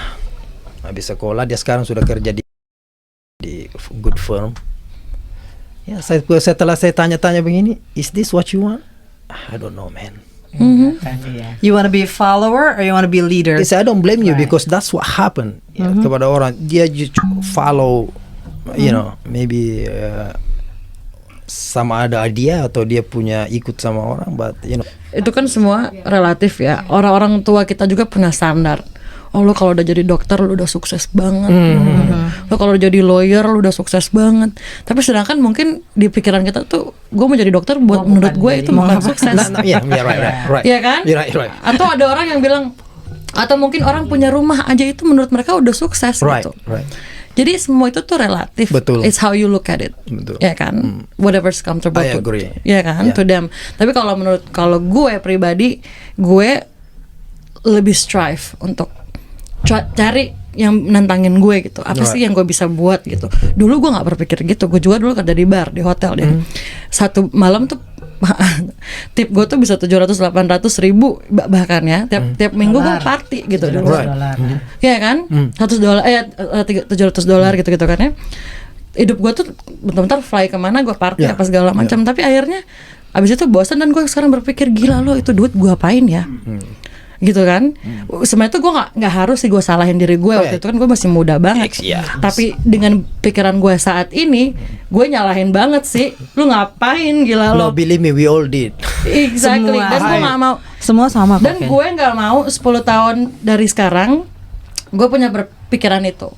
[SPEAKER 2] habis sekolah dia sekarang sudah kerja di good firm. Ya, setelah saya tanya-tanya begini, is this what you want? I don't know, man.
[SPEAKER 3] You want to be a follower or you want to be a leader?
[SPEAKER 2] Yes, I don't blame you because that's what happened. Ya, kepada orang dia follow, you know, maybe sama ada dia atau dia punya ikut sama orang, but you know.
[SPEAKER 1] Itu kan semua relatif ya. Orang-orang tua kita juga punya standar. Oh, lo kalau udah jadi dokter lo udah sukses banget. Lo kalau udah jadi lawyer lo udah sukses banget. Tapi sedangkan mungkin di pikiran kita tuh, gue mau jadi dokter buat menurut gue itu bukan sukses.
[SPEAKER 2] Yeah, right.
[SPEAKER 1] Iya kan?
[SPEAKER 2] Right.
[SPEAKER 1] Atau ada orang yang bilang, atau mungkin orang punya rumah aja itu menurut mereka udah sukses gitu.
[SPEAKER 2] Right.
[SPEAKER 1] Jadi semua itu tuh relatif.
[SPEAKER 2] Betul.
[SPEAKER 1] It's how you look at it.
[SPEAKER 2] Betul.
[SPEAKER 1] Ya kan? Whatever's comfortable
[SPEAKER 2] I agree.
[SPEAKER 1] Ya kan? To them. Tapi kalau gue pribadi, gue lebih strive untuk cari yang nantangin gue gitu. Apa sih yang gue bisa buat gitu. Dulu gue nggak berpikir gitu. Gue juga dulu kerja di bar, di hotel deh. Satu malam tuh tip gue tuh bisa 700-800 ribu bahkan ya tiap minggu gue party gitu.
[SPEAKER 4] $700.
[SPEAKER 1] Iya kan? $100 $700 gitu kan ya. Hidup gue tuh bentar-bentar fly kemana gue party apa segala macam. Tapi akhirnya abis itu bosan dan gue sekarang berpikir gila lo itu duit gue apain ya? Gitu kan. Sebenarnya tuh gue nggak harus sih gue salahin diri gue waktu itu kan gue masih muda banget. Tapi dengan pikiran gue saat ini gue nyalahin banget sih. Lu ngapain gila lo?
[SPEAKER 2] No, believe me, we all did.
[SPEAKER 1] Exactly.
[SPEAKER 3] Semua.
[SPEAKER 1] Dan gue nggak mau.
[SPEAKER 3] Semua sama kok.
[SPEAKER 1] Dan gue nggak mau 10 tahun dari sekarang gue punya berpikiran itu.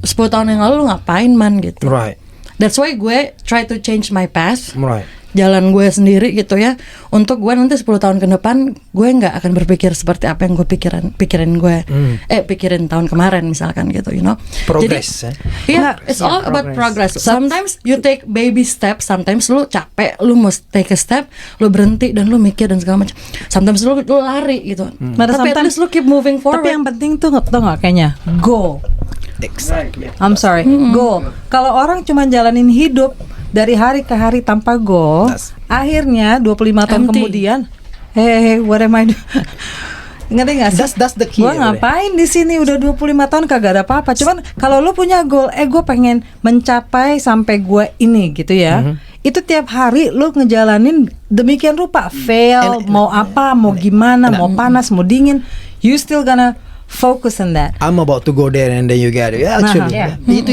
[SPEAKER 1] 10 tahun yang lalu lu ngapain man gitu.
[SPEAKER 2] Right.
[SPEAKER 1] That's why gue try to change my path.
[SPEAKER 2] Right.
[SPEAKER 1] Jalan gue sendiri gitu ya. Untuk gue nanti 10 tahun ke depan gue nggak akan berpikir seperti apa yang gue pikirin gue pikirin tahun kemarin misalkan gitu, you know.
[SPEAKER 2] Progress.
[SPEAKER 1] Iya, it's all about progress. Sometimes you take baby steps, sometimes lu capek, lu must take a step, lu berhenti dan lu mikir dan segala macam. Sometimes lu lari gitu. Tapi at least lu keep moving forward.
[SPEAKER 3] Tapi yang penting tuh nggak kayaknya go.
[SPEAKER 2] Exactly.
[SPEAKER 3] I'm sorry, go. Kalau orang cuma jalanin hidup dari hari ke hari tanpa goal, akhirnya 25 tahun
[SPEAKER 1] Empty.
[SPEAKER 3] kemudian, hey, what am I doing? Ngerti nggak sih?
[SPEAKER 2] That's the key.
[SPEAKER 3] Gue ngapain di sini udah 25 tahun kagak ada apa-apa. Cuman kalau lu punya goal, gue pengen mencapai sampai gue ini gitu ya. Itu tiap hari lu ngejalanin demikian rupa, fail, mau apa, mau gimana, mau panas, mau dingin, you still gonna focus on that.
[SPEAKER 2] I'm about to go there and then you get it. Yeah, actually,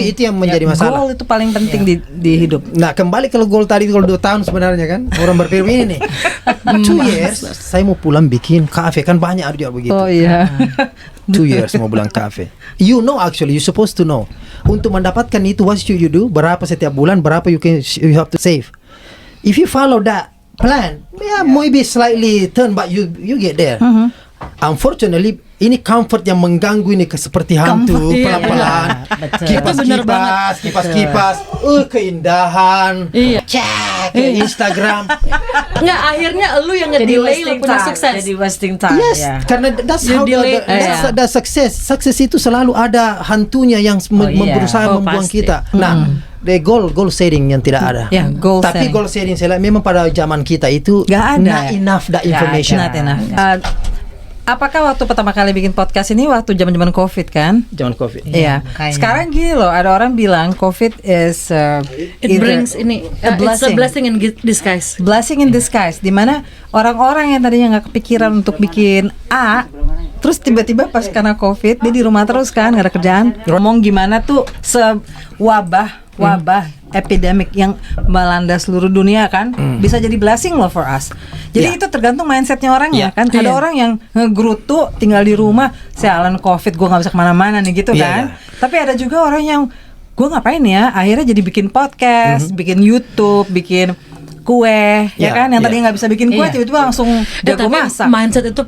[SPEAKER 2] itu yang menjadi masalah.
[SPEAKER 3] Goal itu paling penting di hidup.
[SPEAKER 2] Nah, kembali kalau goal tadi kalau 2 tahun sebenarnya kan orang berpikir ini nih 2 years saya mau pulang bikin kafe kan banyak ada juga begitu.
[SPEAKER 3] Oh iya.
[SPEAKER 2] 2 years mau pulang kafe. You know actually you supposed to know. Untuk mendapatkan itu what should you do? Berapa setiap bulan? Berapa you have to save? If you follow that plan, maybe slightly turn but you get there. Unfortunately ini comfort yang mengganggu ini seperti hantu pelan-pelan. Kipas, keindahan. Cek Instagram.
[SPEAKER 1] Nggak, akhirnya lu yang nge-delay lu punya sukses.
[SPEAKER 4] Jadi wasting time.
[SPEAKER 2] Yes, karena that's how the success. Sukses itu selalu ada hantunya yang berusaha membuang
[SPEAKER 1] pasti.
[SPEAKER 2] kita. Nah, the goal setting yang tidak ada. Tapi goal setting saya memang pada zaman kita itu
[SPEAKER 3] nggak ada.
[SPEAKER 2] Not enough that information.
[SPEAKER 3] Not enough. Apakah waktu pertama kali bikin podcast ini waktu zaman-zaman COVID kan?
[SPEAKER 2] Zaman COVID.
[SPEAKER 3] Iya.
[SPEAKER 4] Kayaknya.
[SPEAKER 3] Sekarang gini loh, ada orang bilang COVID is
[SPEAKER 1] It brings it's a blessing in disguise.
[SPEAKER 3] Blessing in disguise, dimana orang-orang yang tadinya nggak kepikiran untuk bikin A, terus tiba-tiba pas karena COVID dia di rumah terus kan, nggak ada kerjaan. Ngomong gimana tuh wabah epidemic yang melanda seluruh dunia kan bisa jadi blessing loh for us. Jadi itu tergantung mindsetnya orangnya kan. Ada orang yang ngegerutu tinggal di rumah, sialan COVID gue nggak bisa kemana-mana nih gitu kan. Tapi ada juga orang yang gue ngapain ya, akhirnya jadi bikin podcast, bikin YouTube, bikin kue, ya kan? Yang tadinya nggak bisa bikin kue, tiba-tiba langsung jago masak.
[SPEAKER 1] Mindset itu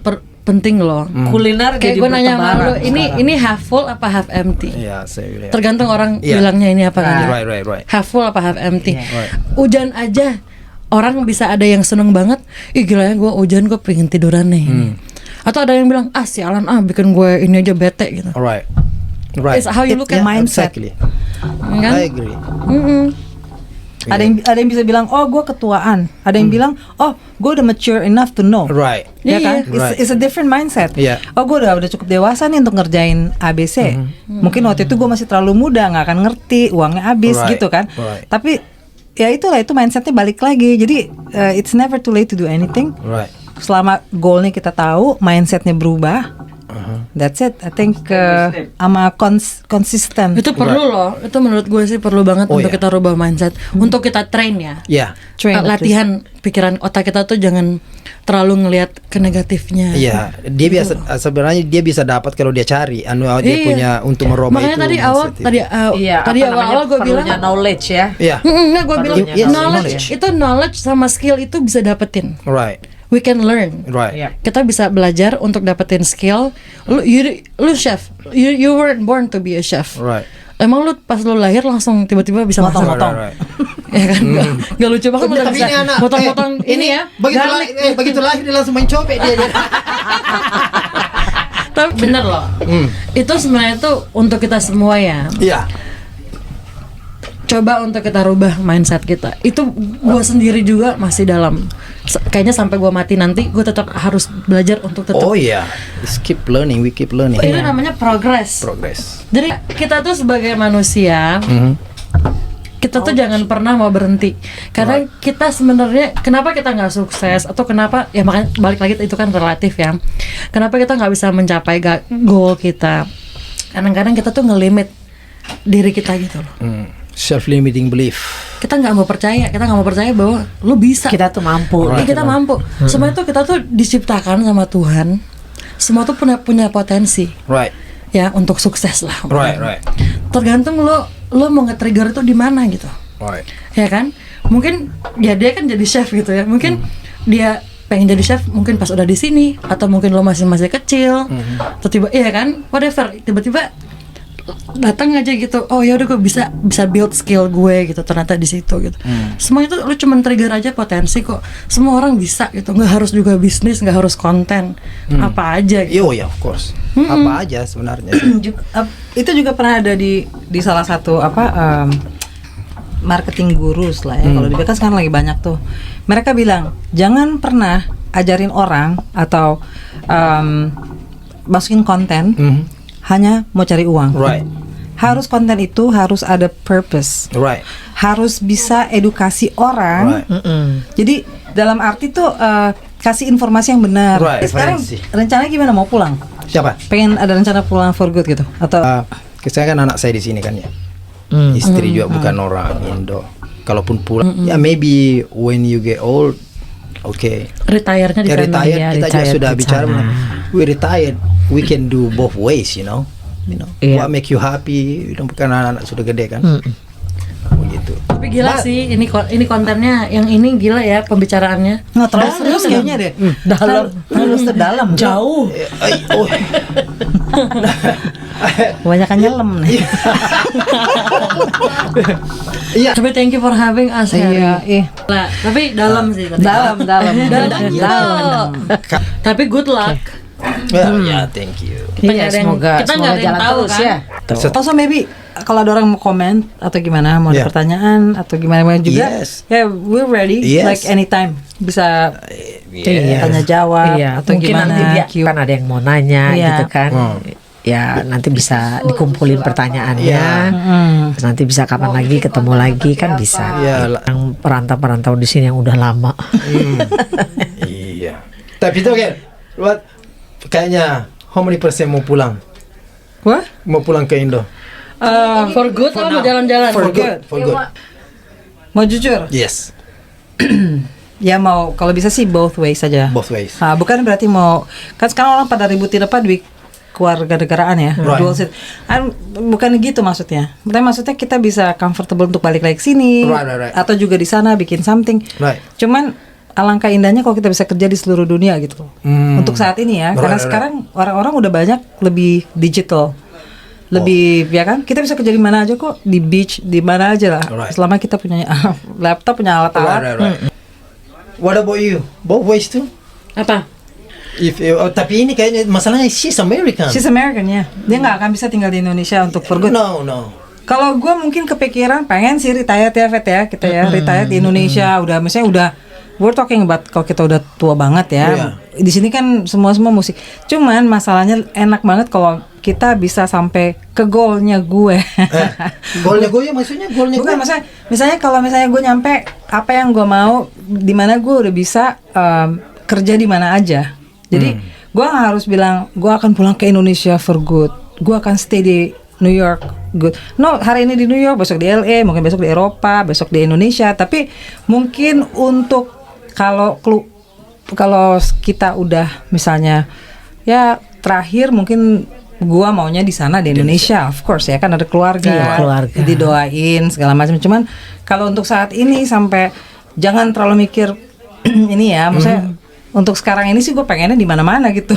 [SPEAKER 1] penting loh.
[SPEAKER 4] Kuliner
[SPEAKER 1] Kayak
[SPEAKER 4] jadi
[SPEAKER 1] gue nanya sama lu,
[SPEAKER 4] bertebaran
[SPEAKER 1] ini half full apa half empty?
[SPEAKER 2] Iya, saya
[SPEAKER 1] Tergantung orang bilangnya ini apa kan?
[SPEAKER 2] Right.
[SPEAKER 1] Half full apa half empty? Hujan aja orang bisa ada yang seneng banget. Ih gila ya gue hujan gue pengen tiduran nih. Atau ada yang bilang sialan bikin gue ini aja bete gitu.
[SPEAKER 2] Right.
[SPEAKER 1] It's how you look at mindset.
[SPEAKER 2] Exactly.
[SPEAKER 1] Kan?
[SPEAKER 2] I agree.
[SPEAKER 3] Ada yang bisa bilang, oh gue ketuaan. Ada yang bilang, oh gue udah mature enough to know.
[SPEAKER 2] Right.
[SPEAKER 3] Ya kan?
[SPEAKER 2] Right.
[SPEAKER 3] It's a different mindset.
[SPEAKER 2] Yeah.
[SPEAKER 3] Oh gue udah cukup dewasa nih untuk ngerjain ABC. Mungkin waktu itu gue masih terlalu muda, nggak akan ngerti, uangnya habis gitu kan. Tapi ya itulah, itu mindsetnya balik lagi. Jadi it's never too late to do anything.
[SPEAKER 2] Right.
[SPEAKER 3] Selama goalnya kita tahu, mindsetnya berubah. That's it. I think sama konsisten.
[SPEAKER 1] Itu perlu loh. Itu menurut gue sih perlu banget untuk kita rubah mindset. Untuk kita train ya. Latihan pikiran otak kita tuh jangan terlalu ngelihat ke negatifnya.
[SPEAKER 2] Iya, dia biasa sebenarnya dia bisa dapat kalau dia cari dia punya untuk merubah itu.
[SPEAKER 1] Makanya tadi awal gue bilang
[SPEAKER 4] knowledge ya.
[SPEAKER 2] Iya.
[SPEAKER 1] Enggak, gue bilang knowledge sama skill itu bisa dapetin.
[SPEAKER 2] Right.
[SPEAKER 1] We can learn.
[SPEAKER 2] Right.
[SPEAKER 1] Kita bisa belajar untuk dapetin skill. Lu chef. You weren't born to be a chef.
[SPEAKER 2] Right.
[SPEAKER 1] Emang lu pas lu lahir langsung tiba-tiba bisa motong-motong. Ya kan? Gak lucu banget udah bisa motong-motong ini ya.
[SPEAKER 2] Begitu lahir dia langsung main copet dia.
[SPEAKER 1] Tapi bener loh. Itu sebenarnya tuh untuk kita semua ya.
[SPEAKER 2] Iya.
[SPEAKER 1] coba untuk kita rubah mindset kita. Itu gue sendiri juga masih dalam. Kayaknya sampai gue mati nanti gue tetap harus belajar untuk tetap.
[SPEAKER 2] Oh iya, keep learning, we keep learning.
[SPEAKER 1] Itu namanya progress. Jadi kita tuh sebagai manusia, kita tuh jangan pernah mau berhenti. Karena kita sebenarnya kenapa kita nggak sukses atau kenapa ya, makanya balik lagi itu kan relatif ya. Kenapa kita nggak bisa mencapai goal kita? Kadang-kadang kita tuh ngelimit diri kita gitu loh.
[SPEAKER 2] Self-limiting belief.
[SPEAKER 1] Kita nggak mau percaya bahwa lu bisa.
[SPEAKER 5] Kita tuh mampu.
[SPEAKER 1] Kita mampu. Semua itu kita tuh diciptakan sama Tuhan. Semua tuh punya potensi.
[SPEAKER 2] Right.
[SPEAKER 1] Ya, untuk sukses lah.
[SPEAKER 2] Right.
[SPEAKER 1] Tergantung lo mau nge-trigger itu di mana gitu.
[SPEAKER 2] Right.
[SPEAKER 1] Ya kan? Mungkin ya dia kan jadi chef gitu ya. Mungkin dia pengen jadi chef mungkin pas udah di sini, atau mungkin lo masih kecil. Atau iya kan? Whatever. Tiba-tiba datang aja gitu, oh ya udah gue bisa build skill gue gitu, ternyata di situ gitu. Semua itu lu cuma trigger aja potensi kok. Semua orang bisa gitu, nggak harus juga bisnis, nggak harus konten, apa aja gitu.
[SPEAKER 2] Ya of course. Apa aja sebenarnya.
[SPEAKER 3] Itu juga pernah ada di salah satu marketing gurus lah ya. Kalau di BK sekarang lagi banyak tuh. Mereka bilang jangan pernah ajarin orang atau masukin konten hanya mau cari uang.
[SPEAKER 2] Right.
[SPEAKER 3] Harus konten itu harus ada purpose.
[SPEAKER 2] Right.
[SPEAKER 3] Harus bisa edukasi orang.
[SPEAKER 2] Right.
[SPEAKER 3] Jadi dalam arti tuh kasih informasi yang benar.
[SPEAKER 2] Right.
[SPEAKER 3] Sekarang
[SPEAKER 2] Referensi.
[SPEAKER 3] rencananya gimana, mau pulang?
[SPEAKER 2] Siapa?
[SPEAKER 3] Pengen ada rencana pulang for good gitu atau
[SPEAKER 2] Saya kan anak saya di sini kan ya. Istri juga bukan orang Indo. Kalaupun pulang, ya maybe when you get old, okay.
[SPEAKER 1] Retire-nya di
[SPEAKER 2] Ya
[SPEAKER 1] sana.
[SPEAKER 2] retired,
[SPEAKER 5] ya,
[SPEAKER 2] kita juga
[SPEAKER 5] retired
[SPEAKER 2] sudah
[SPEAKER 5] di
[SPEAKER 2] bicara.
[SPEAKER 5] sana.
[SPEAKER 2] We retired, we can do both ways, you know.
[SPEAKER 5] Iya.
[SPEAKER 2] What make you happy? Bukan anak-anak sudah gede kan. Begitu.
[SPEAKER 1] Tapi gila sih, ini kontennya yang ini gila ya pembicaraannya.
[SPEAKER 3] nggak terlalu serius kayaknya deh.
[SPEAKER 5] Dalam.
[SPEAKER 3] Terlalu dalam.
[SPEAKER 5] Jauh.
[SPEAKER 3] Kebanyakan nyelam nih.
[SPEAKER 2] Iya.
[SPEAKER 1] Tapi thank you for having us Harry.
[SPEAKER 3] Iya.
[SPEAKER 1] Lah, tapi dalam sih tadi.
[SPEAKER 3] Dalam.
[SPEAKER 1] Tapi good luck.
[SPEAKER 2] Ya, thank you.
[SPEAKER 1] Kita nggak ada yang-
[SPEAKER 5] semoga
[SPEAKER 1] kita nggak ada yang
[SPEAKER 5] jalan
[SPEAKER 1] tahu
[SPEAKER 5] terus
[SPEAKER 1] kan.
[SPEAKER 5] ya.
[SPEAKER 3] Also maybe kalau ada orang mau komen atau gimana, mau ada
[SPEAKER 2] Yeah.
[SPEAKER 3] pertanyaan atau gimana juga,
[SPEAKER 2] Yes.
[SPEAKER 3] ya we're ready,
[SPEAKER 2] Yes.
[SPEAKER 3] like anytime bisa
[SPEAKER 2] Yeah.
[SPEAKER 3] tanya jawab
[SPEAKER 5] Iya,
[SPEAKER 3] atau
[SPEAKER 5] mungkin
[SPEAKER 3] gimana.
[SPEAKER 5] nanti dia kan ada yang mau nanya
[SPEAKER 3] Iya.
[SPEAKER 5] gitu kan. Ya nanti bisa dikumpulin pertanyaannya.
[SPEAKER 2] Iya.
[SPEAKER 5] Terus nanti bisa kapan lagi ketemu lagi kan bisa.
[SPEAKER 2] Iya.
[SPEAKER 5] Yang perantau-perantau di sini yang udah lama.
[SPEAKER 2] Iya. Tapi itu kan, kayaknya how many percent mau pulang?
[SPEAKER 3] Wah?
[SPEAKER 2] Mau pulang ke Indo?
[SPEAKER 1] For good atau mau jalan-jalan?
[SPEAKER 2] For good.
[SPEAKER 3] Mau jujur?
[SPEAKER 2] Yes.
[SPEAKER 3] Ya mau, kalau bisa sih both ways saja.
[SPEAKER 2] Both ways.
[SPEAKER 3] Bukan berarti mau, kan sekarang orang pada ributin apa di kewarganegaraan ya,
[SPEAKER 2] Right.
[SPEAKER 3] dual citizen. Bukan gitu maksudnya. Tapi maksudnya kita bisa comfortable untuk balik lagi ke sini,
[SPEAKER 2] Right.
[SPEAKER 3] atau juga di sana bikin something.
[SPEAKER 2] Right.
[SPEAKER 3] Cuman alangkah indahnya kalau kita bisa kerja di seluruh dunia gitu. Untuk saat ini ya, karena
[SPEAKER 2] Right.
[SPEAKER 3] sekarang orang-orang udah banyak lebih digital. Lebih ya kan, kita bisa kerja di mana aja kok, di beach, di mana aja lah.
[SPEAKER 2] Right.
[SPEAKER 3] Selama kita punya laptop, punya alat-alat.
[SPEAKER 2] Right. What about you? Both ways too?
[SPEAKER 1] Apa?
[SPEAKER 2] Tapi ini kayaknya masalahnya she's American.
[SPEAKER 3] She's American ya. Dia nggak akan bisa tinggal di Indonesia untuk for good.
[SPEAKER 2] No.
[SPEAKER 3] Kalau gue mungkin kepikiran pengen sih retired ya, Vet ya, kita ya retired di Indonesia. Misalnya udah we're talking about kalau kita udah tua banget ya.
[SPEAKER 2] Iya.
[SPEAKER 3] Di sini kan semua musik. Cuman masalahnya enak banget kalau kita bisa sampai ke goalnya gue.
[SPEAKER 2] Goalnya gue ya, maksudnya goalnya
[SPEAKER 3] Bukan,
[SPEAKER 2] gue.
[SPEAKER 3] maksudnya misalnya kalau misalnya gue nyampe apa yang gue mau, di mana gue udah bisa kerja di mana aja. Jadi gue nggak harus bilang gue akan pulang ke Indonesia for good. Gue akan stay di New York good. No, hari ini di New York, besok di LA, mungkin besok di Eropa, besok di Indonesia. Tapi mungkin untuk kalau kita udah misalnya ya terakhir mungkin gua maunya di sana di Indonesia, of course ya kan ada keluarga,
[SPEAKER 5] Iya, keluarga.
[SPEAKER 3] didoain segala macam. Cuman kalau untuk saat ini sampai jangan terlalu mikir ini ya, maksudnya untuk sekarang ini sih gue pengennya di mana-mana gitu.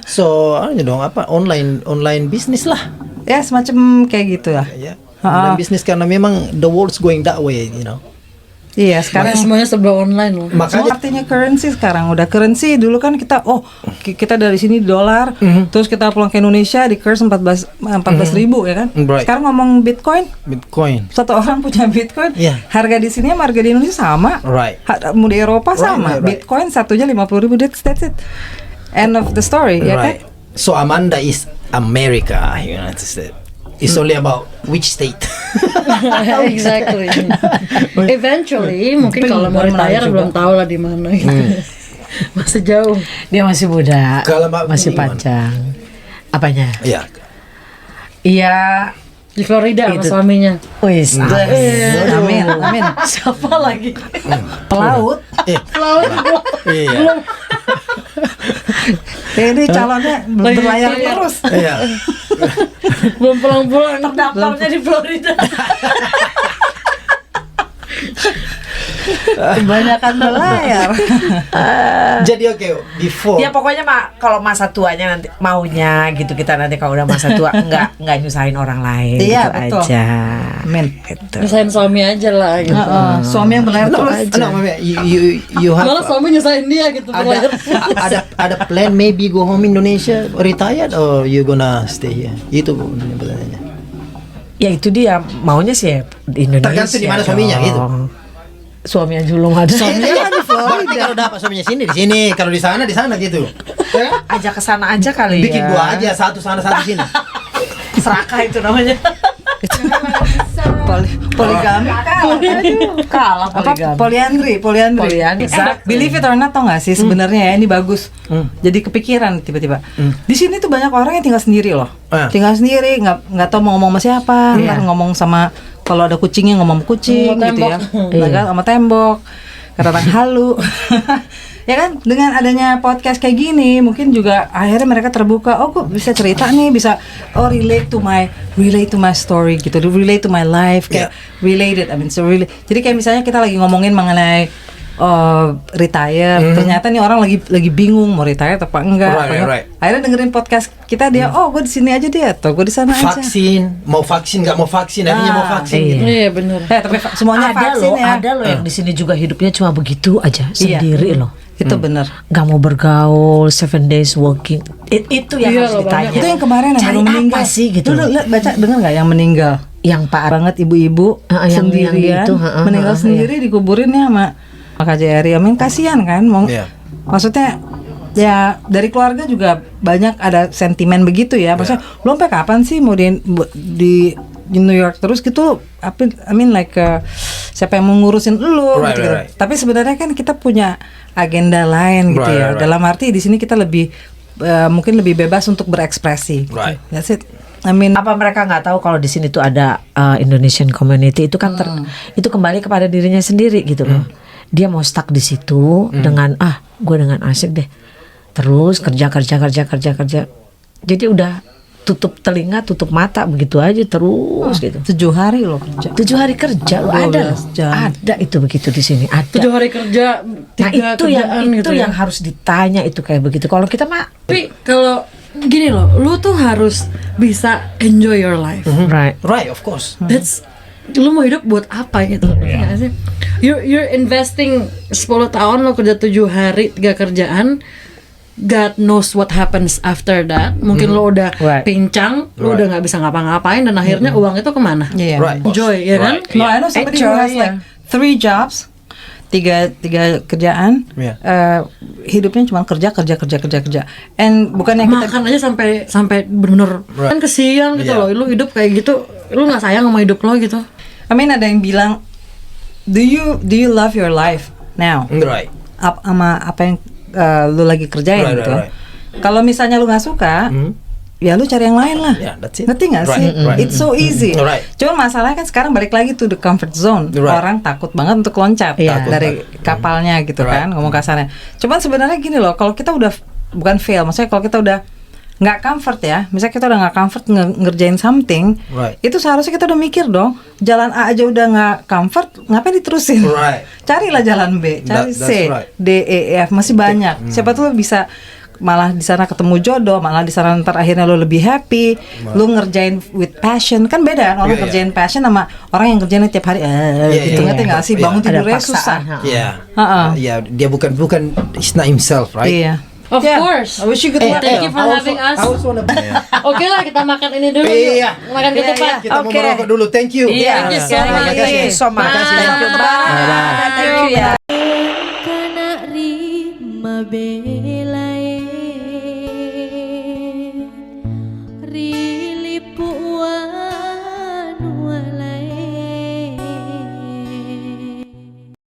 [SPEAKER 2] So, dong apa online bisnis lah.
[SPEAKER 3] Ya semacam kayak gitu lah.
[SPEAKER 2] Ya. Online bisnis karena memang the world's going that way, you know.
[SPEAKER 3] Iya, sekarang
[SPEAKER 1] Semuanya serba online loh.
[SPEAKER 3] semua
[SPEAKER 2] Makanya
[SPEAKER 3] artinya currency sekarang udah currency. Dulu kan kita kita dari sini dolar, terus kita pulang ke Indonesia di kurs 14 ribu ya kan.
[SPEAKER 2] Right.
[SPEAKER 3] Sekarang ngomong Bitcoin,
[SPEAKER 2] Satu
[SPEAKER 3] orang punya Bitcoin,
[SPEAKER 2] Yeah.
[SPEAKER 3] harga di sini sama harga di Indonesia sama.
[SPEAKER 2] Right.
[SPEAKER 3] Mau di Eropa sama.
[SPEAKER 2] Right.
[SPEAKER 3] Bitcoin satunya 50 ribu, that's it. End of the story, ya kan?
[SPEAKER 2] Right. So Amanda is America, United States. It's only about which state.
[SPEAKER 1] Exactly. Eventually mungkin
[SPEAKER 3] Tapi
[SPEAKER 1] kalau mau
[SPEAKER 3] menarik
[SPEAKER 1] retire
[SPEAKER 3] juga.
[SPEAKER 1] belum tahu lah di mana gitu. Masih jauh.
[SPEAKER 5] Dia masih muda,
[SPEAKER 2] Kalau Mbak
[SPEAKER 5] masih
[SPEAKER 2] gimana?
[SPEAKER 5] panjang. Apanya?
[SPEAKER 2] Ya.
[SPEAKER 5] Iya.
[SPEAKER 1] Di Florida sama
[SPEAKER 5] Itu.
[SPEAKER 1] suaminya.
[SPEAKER 5] Wis.
[SPEAKER 3] Amin, amin.
[SPEAKER 1] Siapa lagi?
[SPEAKER 3] Pelaut.
[SPEAKER 2] Iya.
[SPEAKER 3] Ini calonnya berlayar
[SPEAKER 1] Iya.
[SPEAKER 3] terus.
[SPEAKER 2] Iya.
[SPEAKER 1] Belum pulang-pulang.
[SPEAKER 4] Terdaftarnya di Florida.
[SPEAKER 3] Kebanyakan berlayar.
[SPEAKER 2] Jadi oke, before.
[SPEAKER 4] Ya pokoknya kalau masa tuanya nanti maunya gitu, kita nanti kalau udah masa tua nggak nyusahin orang lain.
[SPEAKER 3] Iya,
[SPEAKER 4] gitu
[SPEAKER 3] betul.
[SPEAKER 4] aja.
[SPEAKER 3] Amin.
[SPEAKER 4] Gitu.
[SPEAKER 1] Nyusahin suami aja lah gitu.
[SPEAKER 3] Suami yang berlayar terus.
[SPEAKER 2] No, you have
[SPEAKER 1] Malah suami nyusahin dia gitu.
[SPEAKER 2] ada plan maybe go home Indonesia retired or you gonna stay here? Itu pertanyaannya.
[SPEAKER 4] Ya itu dia maunya sih ya di Indonesia.
[SPEAKER 2] Tergantung di mana suaminya,
[SPEAKER 4] dong.
[SPEAKER 2] gitu.
[SPEAKER 4] Suaminya belum ada.
[SPEAKER 2] Suaminya kan di Florida. Berarti kalau dapat suaminya sini di sini, kalau di sana gitu. Ya?
[SPEAKER 4] Ajak ke sana aja kali
[SPEAKER 2] Bikin
[SPEAKER 4] ya.
[SPEAKER 2] dua aja, satu sana satu sini.
[SPEAKER 4] Serakah itu namanya.
[SPEAKER 3] Poligami
[SPEAKER 4] Kalah
[SPEAKER 3] apa
[SPEAKER 4] poligami.
[SPEAKER 3] poliandri.
[SPEAKER 4] Poliandri.
[SPEAKER 3] Believe it or not, tau gak sih sebenarnya ya ini bagus. Jadi kepikiran tiba-tiba. Di sini tuh banyak orang yang tinggal sendiri loh. Tinggal sendiri, nggak tahu mau ngomong sama siapa, ntar ngomong sama, kalau ada kucingnya ngomong sama kucing
[SPEAKER 1] Sama
[SPEAKER 3] gitu ya.
[SPEAKER 1] tembok.
[SPEAKER 3] Nah, kan, sama tembok. Kata halu. Ya kan, dengan adanya podcast kayak gini mungkin juga akhirnya mereka terbuka, gue bisa cerita nih, bisa relate to my story gitu, relate to my life, kayak related, jadi kayak misalnya kita lagi ngomongin mengenai retire, ternyata nih orang lagi bingung mau retire apa enggak.
[SPEAKER 2] Right.
[SPEAKER 3] Akhirnya dengerin podcast kita, dia gue di sini aja deh, atau gue di sana aja.
[SPEAKER 2] Vaksin, mau vaksin nggak mau vaksin, akhirnya mau vaksin. Gitu.
[SPEAKER 1] Iya benar.
[SPEAKER 3] Tapi semuanya vaksin ya.
[SPEAKER 4] Ada loh yang di sini juga hidupnya cuma begitu aja sendiri loh.
[SPEAKER 3] Itu bener.
[SPEAKER 4] Gak mau bergaul, 7 days working. Itu yang
[SPEAKER 1] Iya
[SPEAKER 4] harus
[SPEAKER 1] loh,
[SPEAKER 4] ditanya.
[SPEAKER 3] Itu yang kemarin yang
[SPEAKER 4] Cari
[SPEAKER 3] baru meninggal
[SPEAKER 4] apa sih gitu.
[SPEAKER 3] Lu baca denger nggak yang meninggal?
[SPEAKER 4] Yang Pak
[SPEAKER 3] Banget ibu-ibu
[SPEAKER 4] yang
[SPEAKER 3] sendirian
[SPEAKER 4] itu,
[SPEAKER 3] meninggal sendiri dikuburinnya sama KJRI. Amin, kasihan kan,
[SPEAKER 2] Iya.
[SPEAKER 3] maksudnya ya dari keluarga juga banyak ada sentimen begitu ya. Maksudnya lu sampai kapan sih mau di New York terus gitu? Siapa yang mau ngurusin lu gitu.
[SPEAKER 2] Right.
[SPEAKER 3] Tapi sebenarnya kan kita punya agenda lain gitu ya.
[SPEAKER 2] Right.
[SPEAKER 3] Dalam arti di sini kita lebih mungkin lebih bebas untuk berekspresi.
[SPEAKER 2] Right.
[SPEAKER 3] That's it.
[SPEAKER 4] apa mereka nggak tahu kalau di sini tuh ada Indonesian community itu kan itu kembali kepada dirinya sendiri gitu loh. Dia mau stuck di situ dengan gue dengan asik deh terus kerja. Jadi udah tutup telinga, tutup mata begitu aja terus gitu.
[SPEAKER 3] 7 hari loh kerja.
[SPEAKER 4] 7 hari kerja loh, ada loh.
[SPEAKER 3] 12 jam.
[SPEAKER 4] Ada itu begitu di sini ada.
[SPEAKER 1] 7 hari kerja, 3
[SPEAKER 4] Nah
[SPEAKER 1] kerjaan gitu
[SPEAKER 4] yang
[SPEAKER 1] ya.
[SPEAKER 4] harus ditanya itu kayak begitu. Kalau kita mah
[SPEAKER 1] Tapi kalau gini loh, lu tuh harus bisa enjoy your life.
[SPEAKER 2] Right, of course.
[SPEAKER 1] That's lu mau hidup buat apa gitu? Ya sih? You're investing 10 tahun lo kerja 7 hari 3 kerjaan. God knows what happens after that. Mungkin lo udah pincang, lo udah nggak bisa ngapa-ngapain, dan akhirnya uang itu kemana?
[SPEAKER 3] Yeah.
[SPEAKER 2] Right.
[SPEAKER 1] Enjoy, ya kan?
[SPEAKER 2] Right.
[SPEAKER 3] No, I know somebody who has like 3 jobs, tiga kerjaan, hidupnya cuma kerja. And bukannya kita
[SPEAKER 1] Makan aja sampai bener-bener kan kesian gitu loh. Lu hidup kayak gitu, lu nggak sayang sama hidup lo gitu.
[SPEAKER 3] ada yang bilang, do you love your life now?
[SPEAKER 2] Right.
[SPEAKER 3] Sama apa yang lu lagi kerjain
[SPEAKER 2] Right,
[SPEAKER 3] gitu.
[SPEAKER 2] right.
[SPEAKER 3] Kalau misalnya lu nggak suka, ya lu cari yang lain lah.
[SPEAKER 2] Yeah, that's it.
[SPEAKER 3] Ngerti nggak sih?
[SPEAKER 2] Right.
[SPEAKER 3] It's so easy.
[SPEAKER 2] Right.
[SPEAKER 3] Cuman masalahnya kan sekarang balik lagi to the comfort zone.
[SPEAKER 2] Right.
[SPEAKER 3] Orang takut banget untuk loncat dari kapalnya gitu kan, ngomong kasarnya. Cuman sebenarnya gini loh, kalau kita udah bukan fail, maksudnya kalau kita udah nggak comfort ya, misalnya kita udah nggak comfort ngerjain something, itu seharusnya kita udah mikir dong, jalan A aja udah nggak comfort, ngapain diterusin?
[SPEAKER 2] Right.
[SPEAKER 3] Carilah jalan B, cari
[SPEAKER 2] That's
[SPEAKER 3] C,
[SPEAKER 2] right.
[SPEAKER 3] D, E, F, masih banyak. Siapa tuh bisa malah di sana ketemu jodoh, malah di sana ntar akhirnya lo lebih happy, lo ngerjain with passion, kan beda kan orang
[SPEAKER 2] Iya,
[SPEAKER 3] kerjain passion sama orang yang kerjain tiap hari gitu, ngerti nggak sih, bangun
[SPEAKER 5] Ada
[SPEAKER 3] tidurnya
[SPEAKER 5] paksaan,
[SPEAKER 3] susah.
[SPEAKER 2] Iya.
[SPEAKER 3] Ha-ha.
[SPEAKER 2] Iya, dia bukan it's not himself, right?
[SPEAKER 3] Iya.
[SPEAKER 1] Of
[SPEAKER 3] Yeah.
[SPEAKER 1] course.
[SPEAKER 3] I wish you good luck.
[SPEAKER 1] Thank you for having us.
[SPEAKER 2] I also wanna
[SPEAKER 1] Oke lah, kita makan ini dulu.
[SPEAKER 2] Iya.
[SPEAKER 1] Yuk. Makan ketupat.
[SPEAKER 2] Kita mau
[SPEAKER 5] Oke.
[SPEAKER 2] merokok dulu. Thank you.
[SPEAKER 1] Thank you so much.
[SPEAKER 5] Thank you so much.
[SPEAKER 3] Thank you.
[SPEAKER 5] Bye.
[SPEAKER 3] Thank you ya.
[SPEAKER 6] Kana rima bela